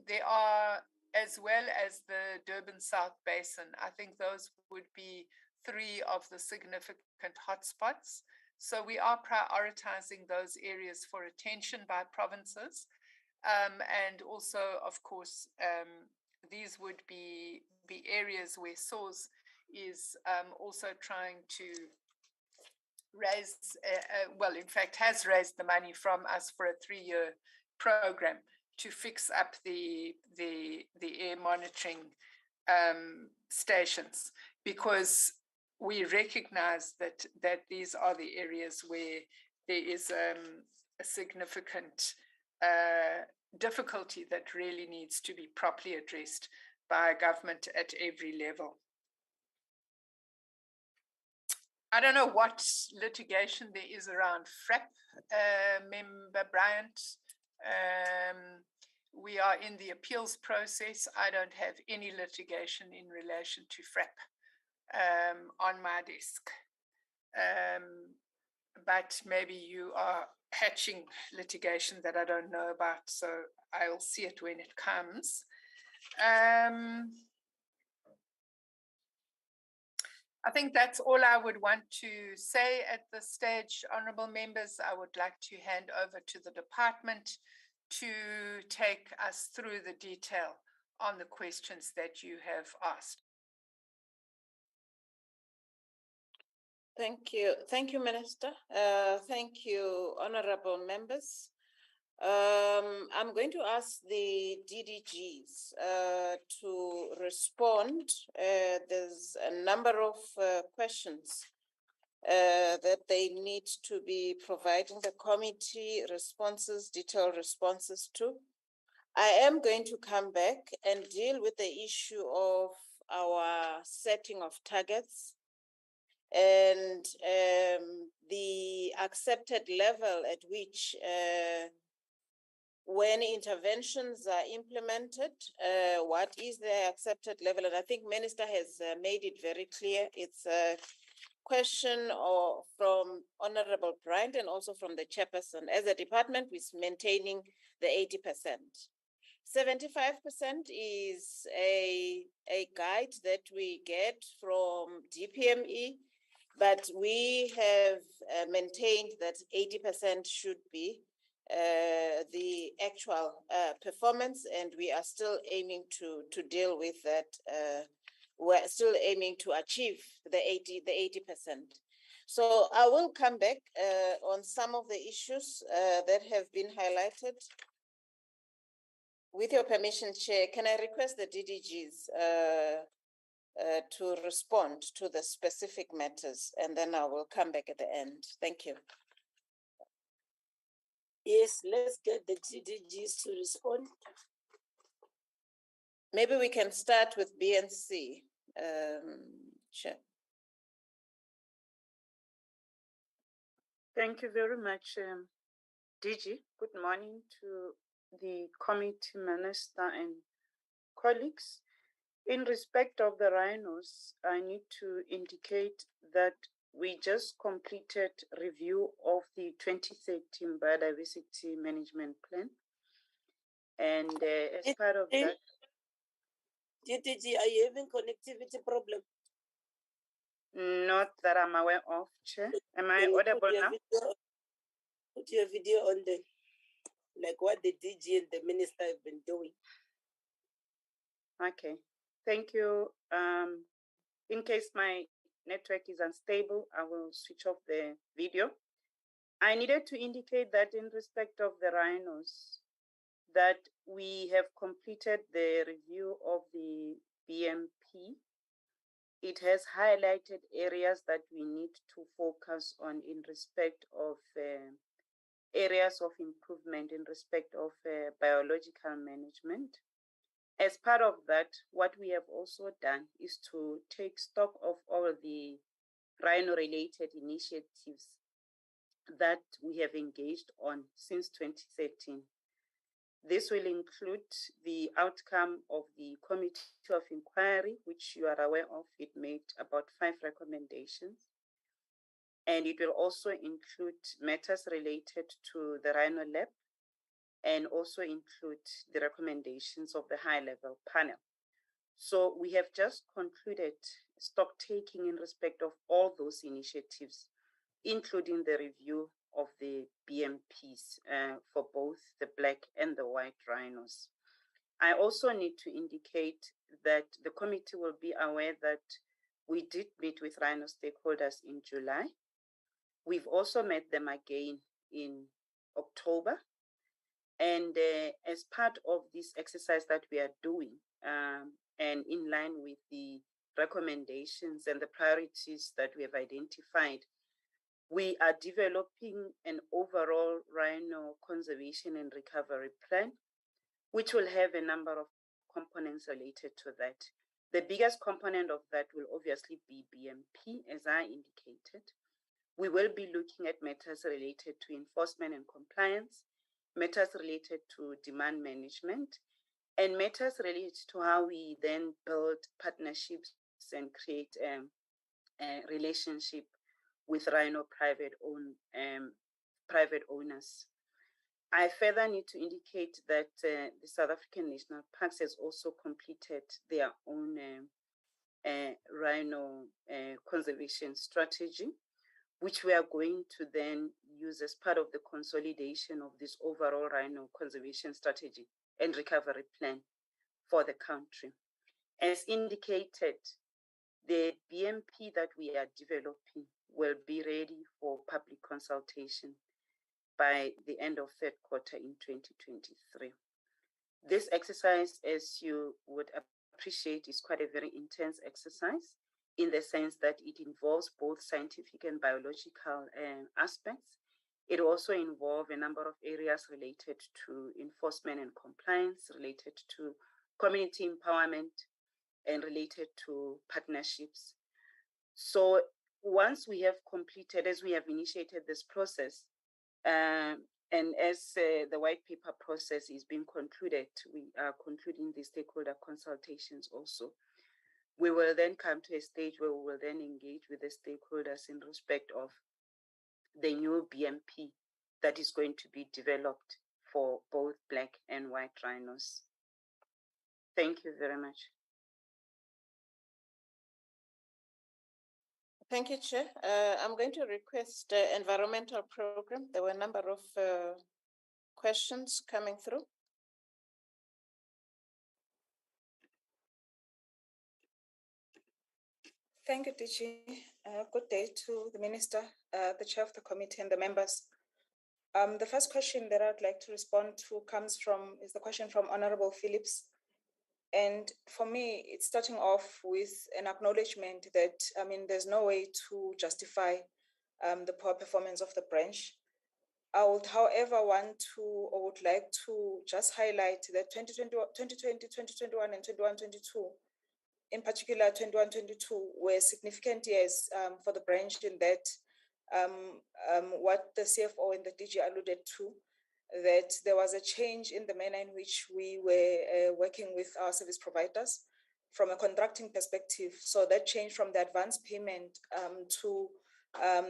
There are, as well as the Durban South Basin. I think those would be three of the significant hotspots. So we are prioritizing those areas for attention by provinces. And also, of course, these would be areas where SAWS is also trying to raise, well, in fact, has raised the money from us for a 3-year program to fix up the air monitoring stations, because we recognize that these are the areas where there is a significant difficulty that really needs to be properly addressed by government at every level. I don't know what litigation there is around FRAP, Member Bryant. We are in the appeals process. I don't have any litigation in relation to FRAP on my desk. But maybe you are hatching litigation that I don't know about, so I'll see it when it comes. I think that's all I would want to say at this stage, honourable members. I would like to hand over to the department to take us through the detail on the questions that you have asked. Thank you, Minister. Thank you, honourable members. I'm going to ask the DDGs to respond. There's a number of questions that they need to be providing the committee responses, detailed responses to. I am going to come back and deal with the issue of our setting of targets and the accepted level at which when interventions are implemented, what is the accepted level? And I think Minister has made it very clear. It's a question from Honorable Bryant and also from the chairperson. As a department, we're maintaining the 80%. 75% is a guide that we get from DPME, but we have maintained that 80% should be the actual performance, and we are still aiming to deal with that. We're still aiming to achieve the 80%. So I will come back on some of the issues that have been highlighted. With your permission, Chair, can I request the DDGs to respond to the specific matters, and then I will come back at the end. Thank you. Yes, let's get the DDGs to respond. Maybe we can start with B and C, Chair. Thank you very much, DG. Good morning to the committee minister and colleagues. In respect of the rhinos, I need to indicate that we just completed review of the 2013 Biodiversity Management Plan. And as part of that... DTG, are you having connectivity problem? Not that I'm aware of, Chair. Am I audible now? Put your video on the, like what the DG and the minister have been doing. Okay, thank you. In case my network is unstable, I will switch off the video. I needed to indicate that in respect of the rhinos, that we have completed the review of the BMP. It has highlighted areas that we need to focus on in respect of areas of improvement in respect of biological management. As part of that, what we have also done is to take stock of all the rhino-related initiatives that we have engaged on since 2013. This will include the outcome of the Committee of Inquiry, which you are aware of. It made about 5 recommendations. And it will also include matters related to the Rhino Lab and also include the recommendations of the high-level panel. So we have just concluded stock taking in respect of all those initiatives, including the review of the BMPs for both the black and the white rhinos. I also need to indicate that the committee will be aware that we did meet with rhino stakeholders in July. We've also met them again in October. And as part of this exercise that we are doing, and in line with the recommendations and the priorities that we have identified, we are developing an overall rhino conservation and recovery plan, which will have a number of components related to that. The biggest component of that will obviously be BMP, as I indicated. We will be looking at matters related to enforcement and compliance, matters related to demand management, and matters related to how we then build partnerships and create a relationship with rhino private owners. I further need to indicate that the South African National Parks has also completed their own rhino conservation strategy, which we are going to then use as part of the consolidation of this overall rhino conservation strategy and recovery plan for the country. As indicated, the BMP that we are developing will be ready for public consultation by the end of third quarter in 2023. This exercise, as you would appreciate, is quite a very intense exercise in the sense that it involves both scientific and biological aspects. It also involves a number of areas related to enforcement and compliance, related to community empowerment, and related to partnerships. So once we have completed, as we have initiated this process, and as the white paper process is being concluded, we are concluding the stakeholder consultations also. We will then come to a stage where we will then engage with the stakeholders in respect of the new BMP that is going to be developed for both black and white rhinos. Thank you very much. Thank you, Chair. I'm going to request environmental program. There were a number of questions coming through. Thank you, DG. Good day to the Minister, the Chair of the Committee, and the members. The first question that I'd like to respond to is the question from Honorable Phillips. And for me, it's starting off with an acknowledgement that, there's no way to justify the poor performance of the branch. I would, however, would like to just highlight that 2020, 2021, and 21-22, in particular 21-22, were significant years for the branch in that what the CFO and the DG alluded to, that there was a change in the manner in which we were working with our service providers from a contracting perspective. So that changed from the advance payment to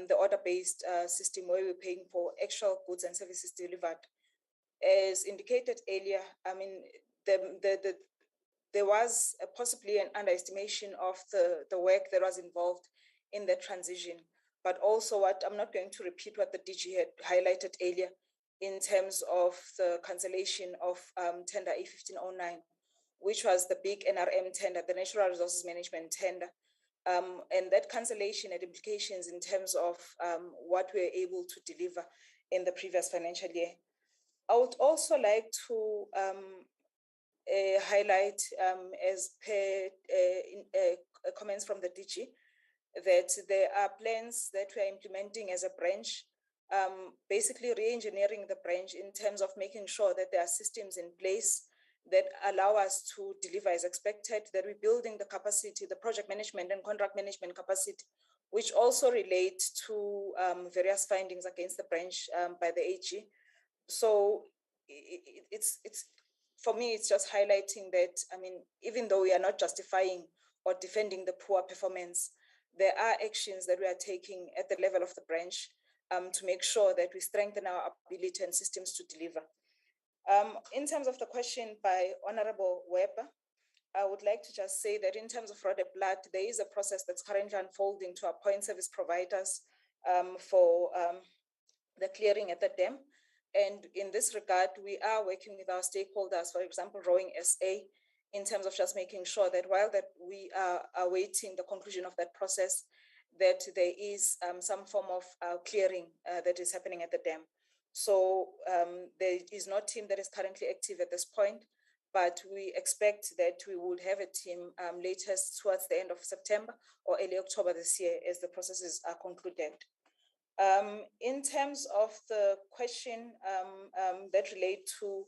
the order-based system where we're paying for actual goods and services delivered. As indicated earlier, there was possibly an underestimation of the work that was involved in the transition, but also I'm not going to repeat what the DG had highlighted earlier in terms of the cancellation of tender A1509, which was the big NRM tender, the Natural Resources Management tender. And that cancellation had implications in terms of what we were able to deliver in the previous financial year. I would also like to highlight, as per comments from the DG, that there are plans that we are implementing as a branch, basically re-engineering the branch in terms of making sure that there are systems in place that allow us to deliver as expected, that we're building the capacity, the project management and contract management capacity, which also relate to various findings against the branch by the AG. So it's for me, it's just highlighting that, even though we are not justifying or defending the poor performance, there are actions that we are taking at the level of the branch to make sure that we strengthen our ability and systems to deliver. In terms of the question by Honorable Weber, I would like to just say that in terms of Rode Blood, there is a process that's currently unfolding to appoint service providers for the clearing at the dam. And in this regard, we are working with our stakeholders, for example, Rowing SA, in terms of just making sure that while that we are awaiting the conclusion of that process, that there is some form of clearing that is happening at the dam. So there is no team that is currently active at this point, but we expect that we would have a team latest towards the end of September or early October this year as the processes are concluded. In terms of the question that relate to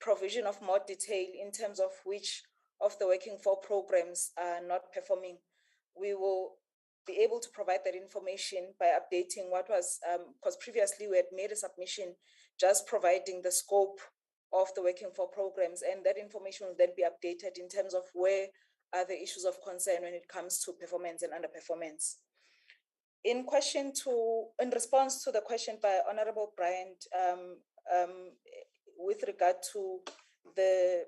provision of more detail in terms of which of the working for programs are not performing, we will be able to provide that information by updating what was, because previously we had made a submission just providing the scope of the working for programs, and that information will then be updated in terms of where are the issues of concern when it comes to performance and underperformance. In response to the question by Honorable Bryant, with regard to the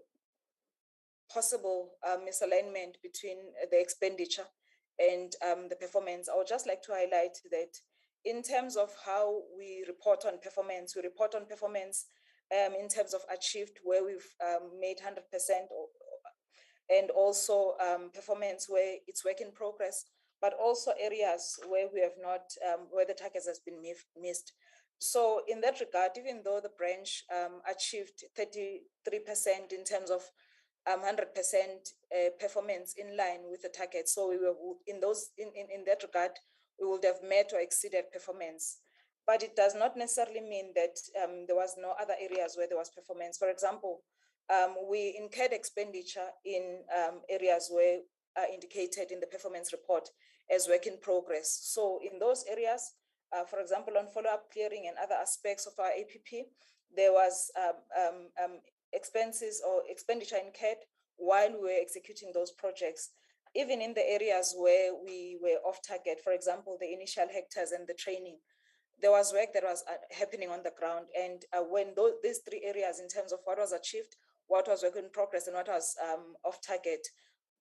possible misalignment between the expenditure and the performance, I would just like to highlight that in terms of how we report on performance, in terms of achieved where we've made 100%, and also performance where it's work in progress, but also areas where we have not, where the targets has been missed. So in that regard, even though the branch achieved 33% in terms of 100% performance in line with the target, so we were in that regard, we would have met or exceeded performance. But it does not necessarily mean that there was no other areas where there was performance. For example, we incurred expenditure in areas where are indicated in the performance report as work in progress. So in those areas, for example, on follow-up clearing and other aspects of our APP, there was expenses or expenditure incurred while we were executing those projects. Even in the areas where we were off target, for example, the initial hectares and the training, there was work that was happening on the ground. And when these three areas in terms of what was achieved, what was work in progress and what was off target,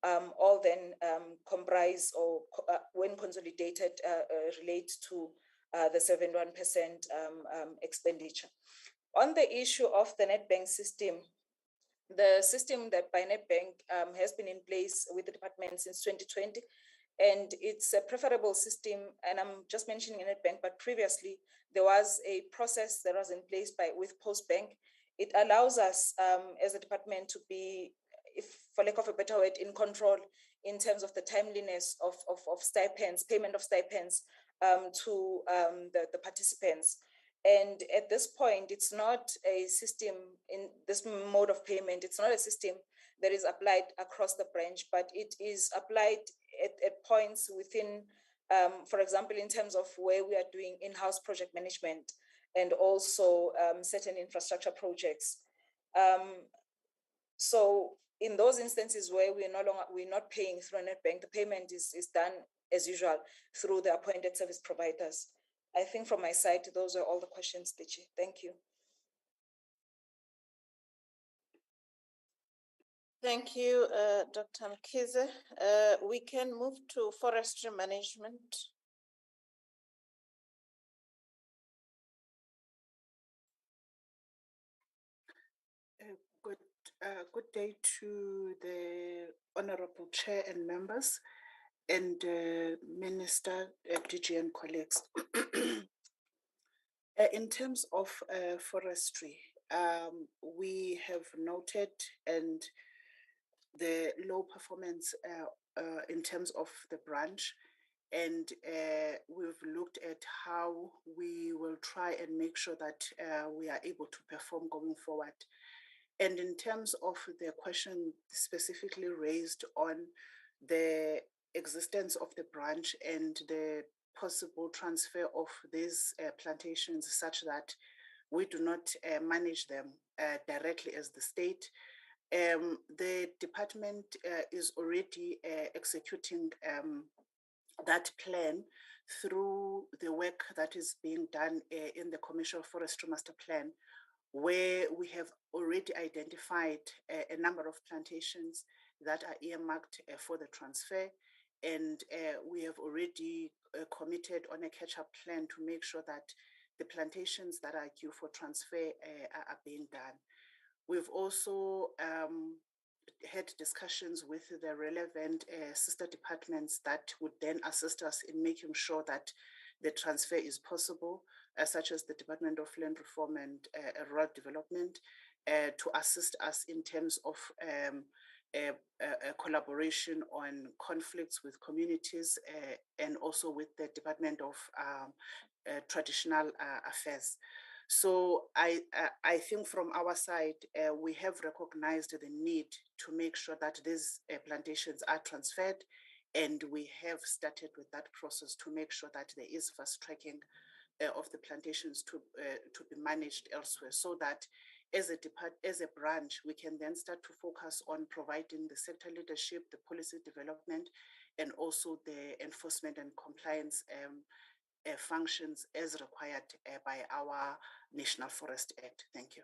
all then comprise or when consolidated relate to the 71% expenditure. On the issue of the Nedbank system, the system that by Nedbank has been in place with the department since 2020, and it's a preferable system. And I'm just mentioning Nedbank, but previously there was a process that was in place with Postbank. It allows us as a department to be, if for lack of a better word, in control in terms of the timeliness of stipends, payment of stipends to the participants. And at this point, it's not a system in this mode of payment. It's not a system that is applied across the branch, but it is applied at points within, for example, in terms of where we are doing in-house project management and also certain infrastructure projects. So in those instances where we're not paying through a Nedbank, the payment is done as usual through the appointed service providers. I think from my side, those are all the questions, Dichi. Thank you. Thank you, Dr. Mkhize. We can move to Forestry Management. Good day to the Honorable Chair and members and Minister, DG and colleagues. In terms of forestry, we have noted and the low performance in terms of the branch, and we've looked at how we will try and make sure that we are able to perform going forward. And in terms of the question specifically raised on the existence of the branch and the possible transfer of these plantations such that we do not manage them directly as the state, the department is already executing that plan through the work that is being done in the Commercial Forestry Master Plan, where we have already identified a number of plantations that are earmarked for the transfer. And we have already committed on a catch-up plan to make sure that the plantations that are due for transfer are being done. We've also had discussions with the relevant sister departments that would then assist us in making sure that the transfer is possible, such as the Department of Land Reform and Rural Development, to assist us in terms of a collaboration on conflicts with communities and also with the Department of Traditional Affairs. So I think from our side, we have recognized the need to make sure that these plantations are transferred, and we have started with that process to make sure that there is fast tracking of the plantations to be managed elsewhere, so that as a branch, we can then start to focus on providing the sector leadership, the policy development, and also the enforcement and compliance functions as required by our National Forest Act. Thank you.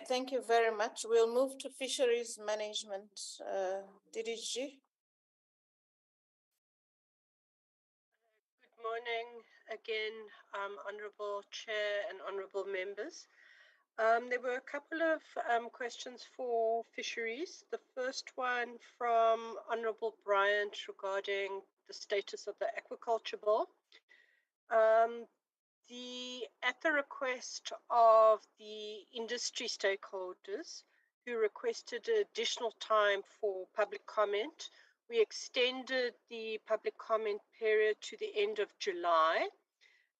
Thank you very much. We'll move to Fisheries Management. DDG. Good morning again, Honourable Chair and Honourable members. There were a couple of questions for fisheries. The first one from Honourable Bryant regarding the status of the Aquaculture Bill. At the request of the industry stakeholders who requested additional time for public comment, we extended the public comment period to the end of July.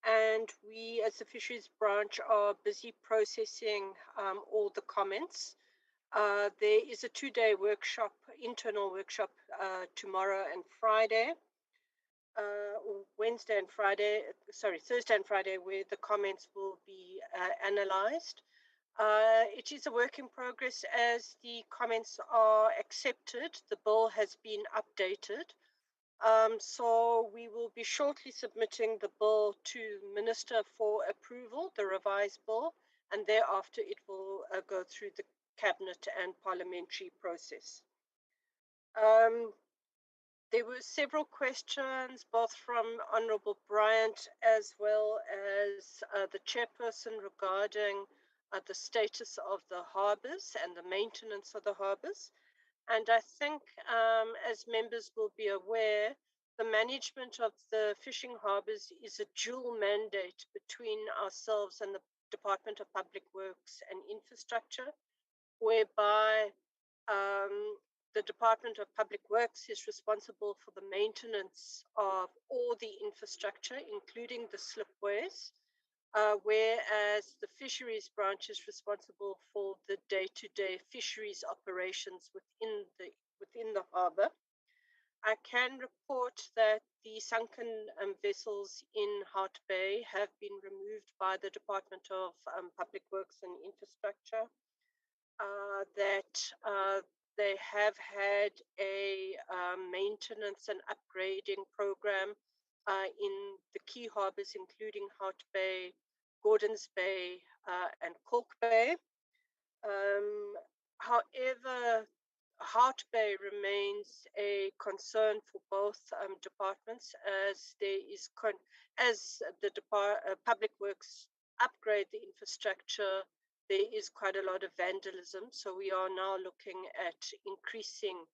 And we, as the fisheries branch, are busy processing all the comments. There is a 2-day workshop, internal workshop, tomorrow and Friday, Thursday and Friday, where the comments will be analyzed. It is a work in progress as the comments are accepted. The bill has been updated. So we will be shortly submitting the bill to Minister for approval, the revised bill, and thereafter it will go through the cabinet and parliamentary process. There were several questions, both from Honourable Bryant as well as the chairperson, regarding the status of the harbours and the maintenance of the harbours. And I think, as members will be aware, the management of the fishing harbours is a dual mandate between ourselves and the Department of Public Works and Infrastructure, whereby the Department of Public Works is responsible for the maintenance of all the infrastructure, including the slipways, whereas the fisheries branch is responsible for the day-to-day fisheries operations within the harbour. I can report that the sunken vessels in Hart Bay have been removed by the Department of Public Works and Infrastructure, that they have had a maintenance and upgrading program in the key harbours, including Hart Bay, Gordons Bay, and Cork Bay. However, Hart Bay remains a concern for both departments, as there is as the Public Works upgrade the infrastructure, there is quite a lot of vandalism. So we are now looking at increasing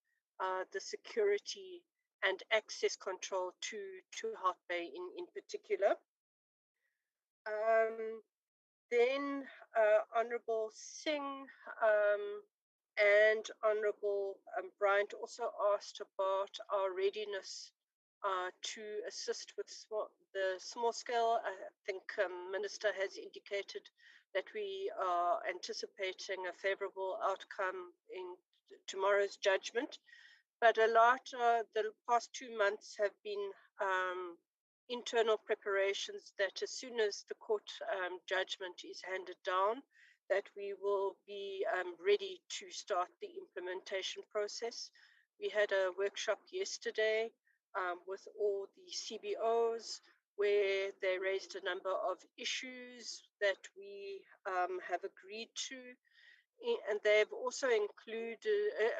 the security and access control to Hart Bay in particular. Then Honourable Singh and Honourable Bryant also asked about our readiness to assist with the small scale. I think Minister has indicated that we are anticipating a favourable outcome in tomorrow's judgment. But a lot, the past 2 months have been internal preparations that as soon as the court judgment is handed down, that we will be ready to start the implementation process. We had a workshop yesterday with all the CBOs, where they raised a number of issues that we have agreed to. And they've also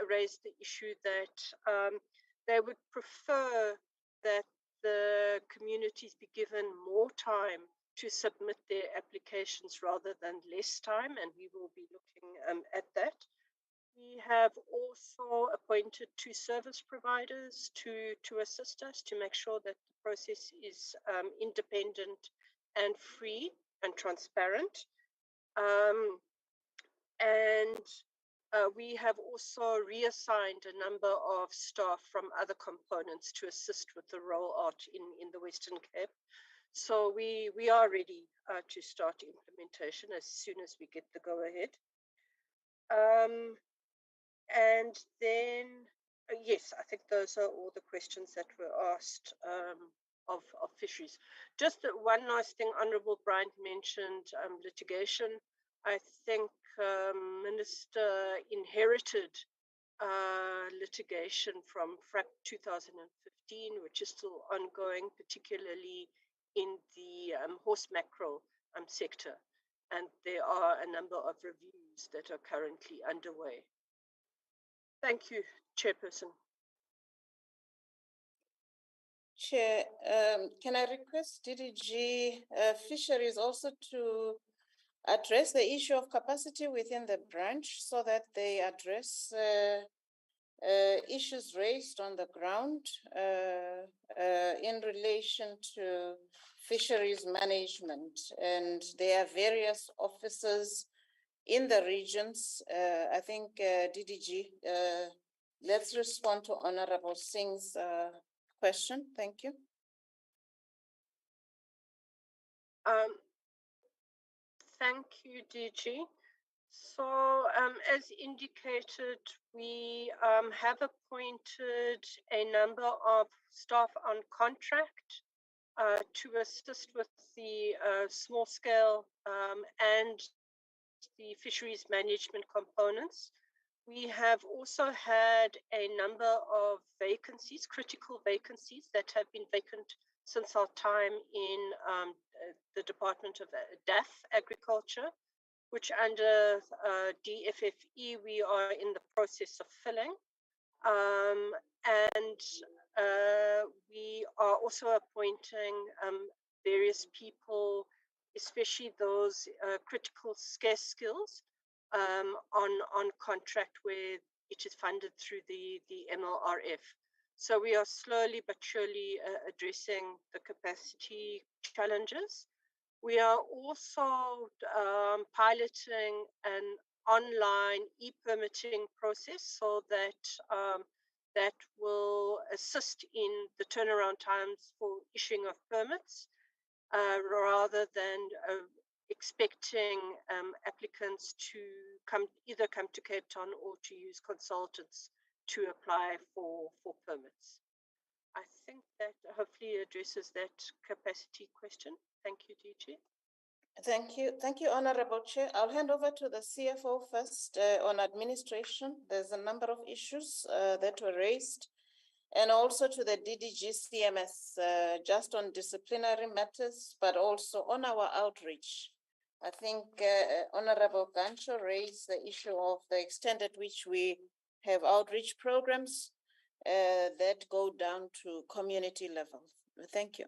raised the issue that they would prefer that the communities be given more time to submit their applications rather than less time, and we will be looking at that. We have also appointed 2 service providers to assist us to make sure that the process is independent and free and transparent. We have also reassigned a number of staff from other components to assist with the rollout in the Western Cape. So we are ready to start implementation as soon as we get the go-ahead. And then, yes, I think those are all the questions that were asked of fisheries. Just one last thing, Honourable Bryant mentioned litigation. I think Minister inherited litigation from FRAP 2015, which is still ongoing, particularly in the horse mackerel sector. And there are a number of reviews that are currently underway. Thank you, Chairperson. Chair, can I request DDG Fisheries also to address the issue of capacity within the branch so that they address issues raised on the ground in relation to fisheries management. And there are various officers in the regions. I think DDG, let's respond to Honorable Singh's question. Thank you. Thank you, DG. So, as indicated, we have appointed a number of staff on contract to assist with the small scale and the fisheries management components. We have also had a number of vacancies, critical vacancies that have been vacant since our time in the Department of DAF, Agriculture, which under DFFE we are in the process of filling. And we are also appointing various people, especially those critical scarce skills on contract where it is funded through the MLRF. So we are slowly but surely addressing the capacity challenges. We are also piloting an online e-permitting process so that that will assist in the turnaround times for issuing of permits rather than expecting applicants to either come to Cape Town or to use consultants to apply for permits. I think that hopefully addresses that capacity question. Thank you, DG. Thank you, Honorable Chair. I'll hand over to the CFO first on administration. There's a number of issues that were raised, and also to the DDG CMS, just on disciplinary matters, but also on our outreach. I think Honorable Gancho raised the issue of the extent at which we have outreach programs that go down to community level. Thank you.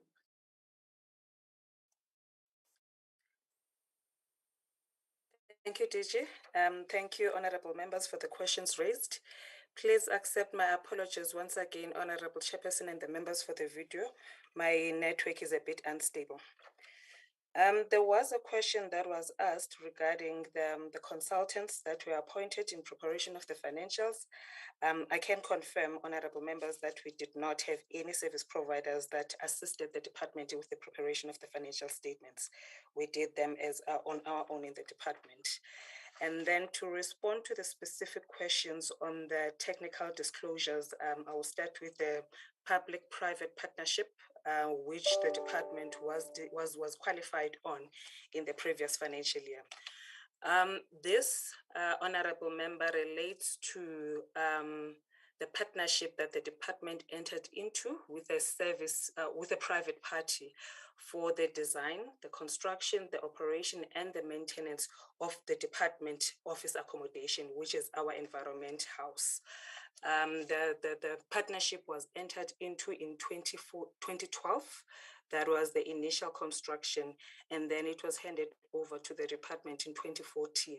Thank you, DG. Thank you, honorable members, for the questions raised. Please accept my apologies once again, Honorable Chairperson and the members, for the video. My network is a bit unstable. There was a question that was asked regarding the consultants that were appointed in preparation of the financials. I can confirm, honorable members, that we did not have any service providers that assisted the department with the preparation of the financial statements. We did them as on our own in the department. And then to respond to the specific questions on the technical disclosures, I will start with the public-private partnership, which the department was qualified on in the previous financial year. This, honorable member, relates to the partnership that the department entered into with a private party for the design, the construction, the operation, and the maintenance of the department office accommodation, which is our environment house. The partnership was entered into in 2012. That was the initial construction, and then it was handed over to the department in 2014.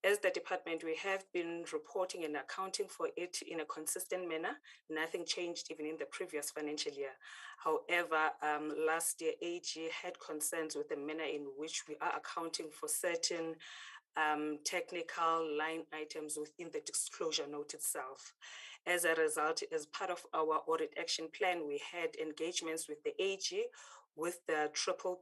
As the department, we have been reporting and accounting for it in a consistent manner. Nothing changed even in the previous financial year. However, last year, AG had concerns with the manner in which we are accounting for certain technical line items within the disclosure note itself. As a result, as part of our audit action plan, we had engagements with the AG, with the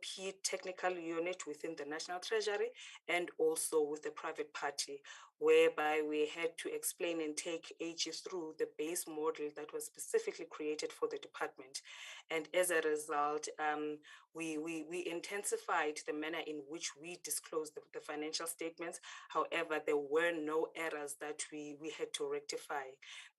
P technical unit within the National Treasury, and also with the private party, whereby we had to explain and take AG through the base model that was specifically created for the department. And as a result, we intensified the manner in which we disclosed the financial statements. However, there were no errors that we had to rectify,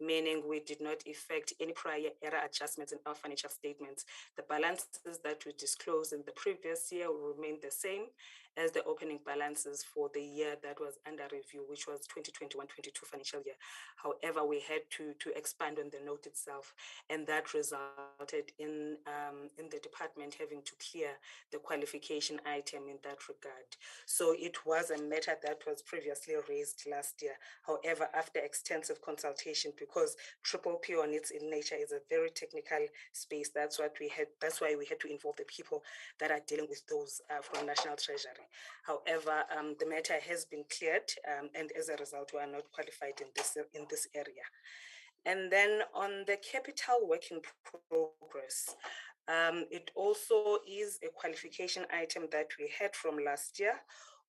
meaning we did not effect any prior error adjustments in our financial statements. The balances that we disclosed in the previous year will remain the same, as the opening balances for the year that was under review, which was 2021-22 financial year. However, we had to expand on the note itself, and that resulted in the department having to clear the qualification item in that regard. So it was a matter that was previously raised last year. However, after extensive consultation, because triple P on its in nature is a very technical space, that's why we had to involve the people that are dealing with those from National Treasury. However, the matter has been cleared, and as a result, we are not qualified in this area. And then on the capital work in progress, it also is a qualification item that we had from last year,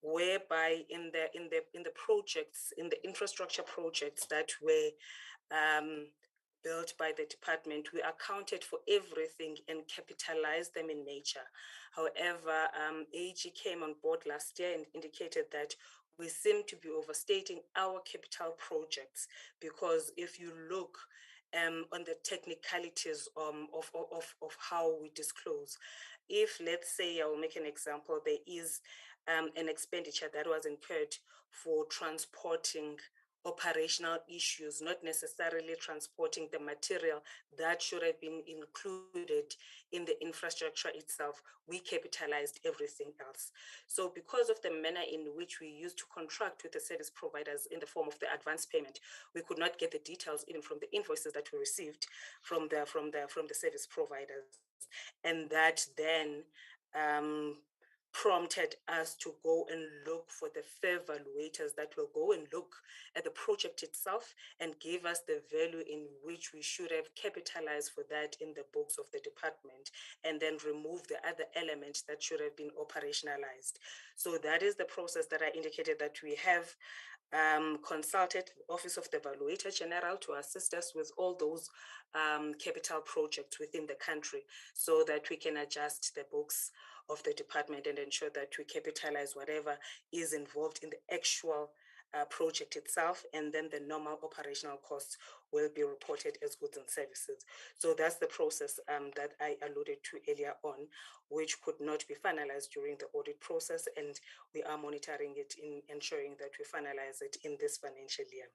whereby in the projects, in the infrastructure projects that were built by the department, we accounted for everything and capitalized them in nature. However, AG came on board last year and indicated that we seem to be overstating our capital projects, because if you look on the technicalities of how we disclose, if, let's say, I will make an example, there is an expenditure that was incurred for transporting operational issues, not necessarily transporting the material that should have been included in the infrastructure itself, we capitalized everything else. So because of the manner in which we used to contract with the service providers in the form of the advance payment, we could not get the details even from the invoices that we received from the service providers. And that then prompted us to go and look for the fair valuators that will go and look at the project itself and give us the value in which we should have capitalized for that in the books of the department, and then remove the other elements that should have been operationalized. So that is the process that I indicated that we have consulted the Office of the Evaluator General to assist us with all those capital projects within the country, so that we can adjust the books of the department and ensure that we capitalize whatever is involved in the actual project itself, and then the normal operational costs will be reported as goods and services. So that's the process that I alluded to earlier on, which could not be finalized during the audit process, and we are monitoring it in ensuring that we finalize it in this financial year.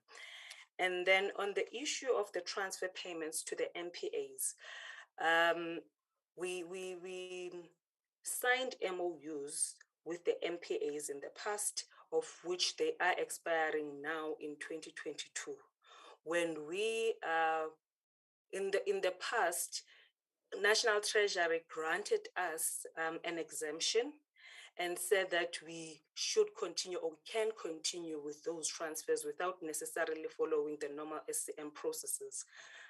And then on the issue of the transfer payments to the MPAs, we signed MOUs with the MPAs in the past, of which they are expiring now in 2022. When we in the past, National Treasury granted us an exemption and said that we should continue, or we can continue with those transfers without necessarily following the normal SCM processes.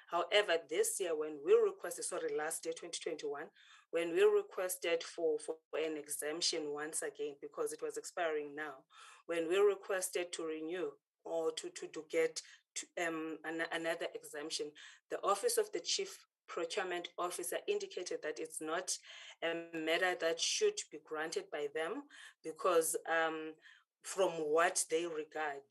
However, this year, when we requested, last year, 2021, when we requested for an exemption once again, because it was expiring now, when we requested to renew or to get another exemption, the Office of the Chief Procurement Officer indicated that it's not a matter that should be granted by them, because from what they regard,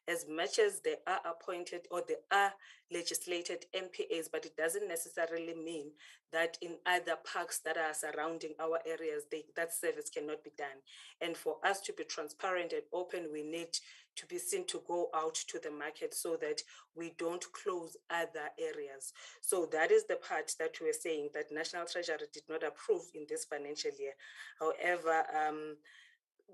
as much as they are appointed or they are legislated MPAs, but it doesn't necessarily mean that in other parks that are surrounding our areas, that service cannot be done. And for us to be transparent and open, we need to be seen to go out to the market so that we don't close other areas. So that is the part that we're saying that National Treasury did not approve in this financial year. However,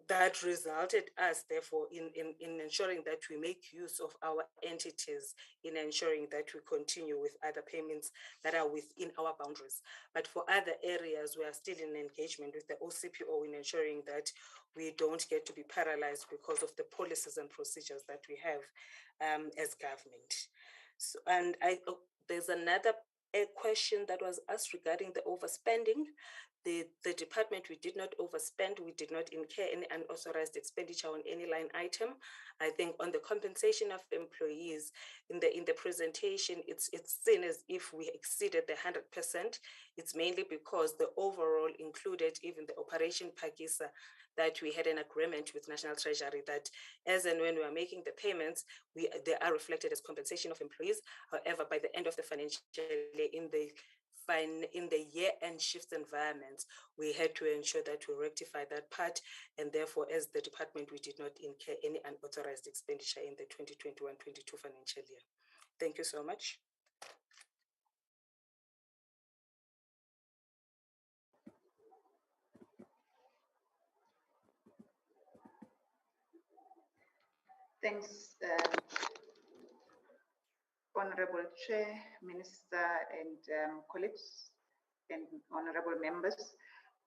that resulted us, therefore, in ensuring that we make use of our entities, in ensuring that we continue with other payments that are within our boundaries. But for other areas, we are still in engagement with the OCPO in ensuring that we don't get to be paralyzed because of the policies and procedures that we have as government. So, and there's another question that was asked regarding the overspending. The department, we did not overspend. We did not incur any unauthorized expenditure on any line item. I think on the compensation of employees, in the presentation, it's seen as if we exceeded the 100%. It's mainly because the overall included even the operation Pakisa, that we had an agreement with National Treasury that as and when we are making the payments, they are reflected as compensation of employees. However, by the end of the financial year, in the in the year-end shifts environments, we had to ensure that we rectify that part, and therefore, as the department, we did not incur any unauthorized expenditure in the 2021-22 financial year. Thank you so much. Thanks, Honorable Chair, Minister, and colleagues and honorable members.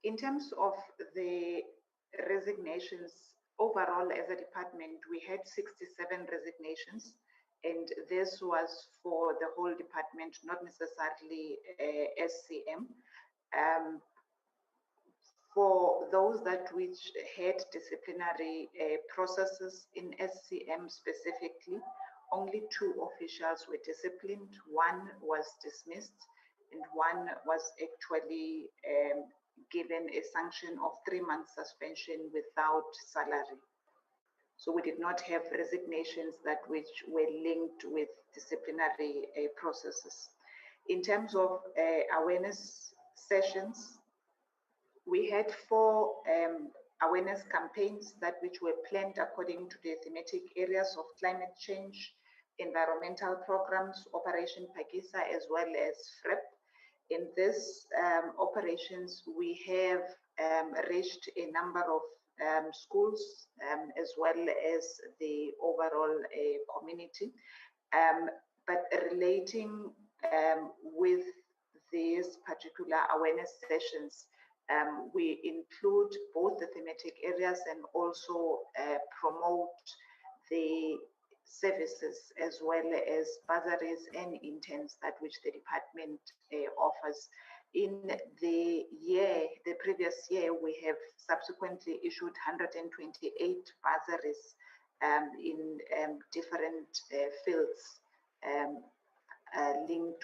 In terms of the resignations, overall as a department, we had 67 resignations, and this was for the whole department, not necessarily SCM. For those that which had disciplinary processes in SCM specifically, only 2 officials were disciplined. 1 was dismissed, and 1 was actually given a sanction of 3-month suspension without salary. So we did not have resignations that which were linked with disciplinary processes. In terms of awareness sessions, we had 4 awareness campaigns that which were planned according to the thematic areas of climate change, environmental programs, Operation Pakisa, as well as FREP. In these operations, we have reached a number of schools as well as the overall community. But relating with these particular awareness sessions, we include both the thematic areas and also promote the services as well as bursaries and interns that which the department offers. In the previous year, we have subsequently issued 128 bursaries in different fields linked to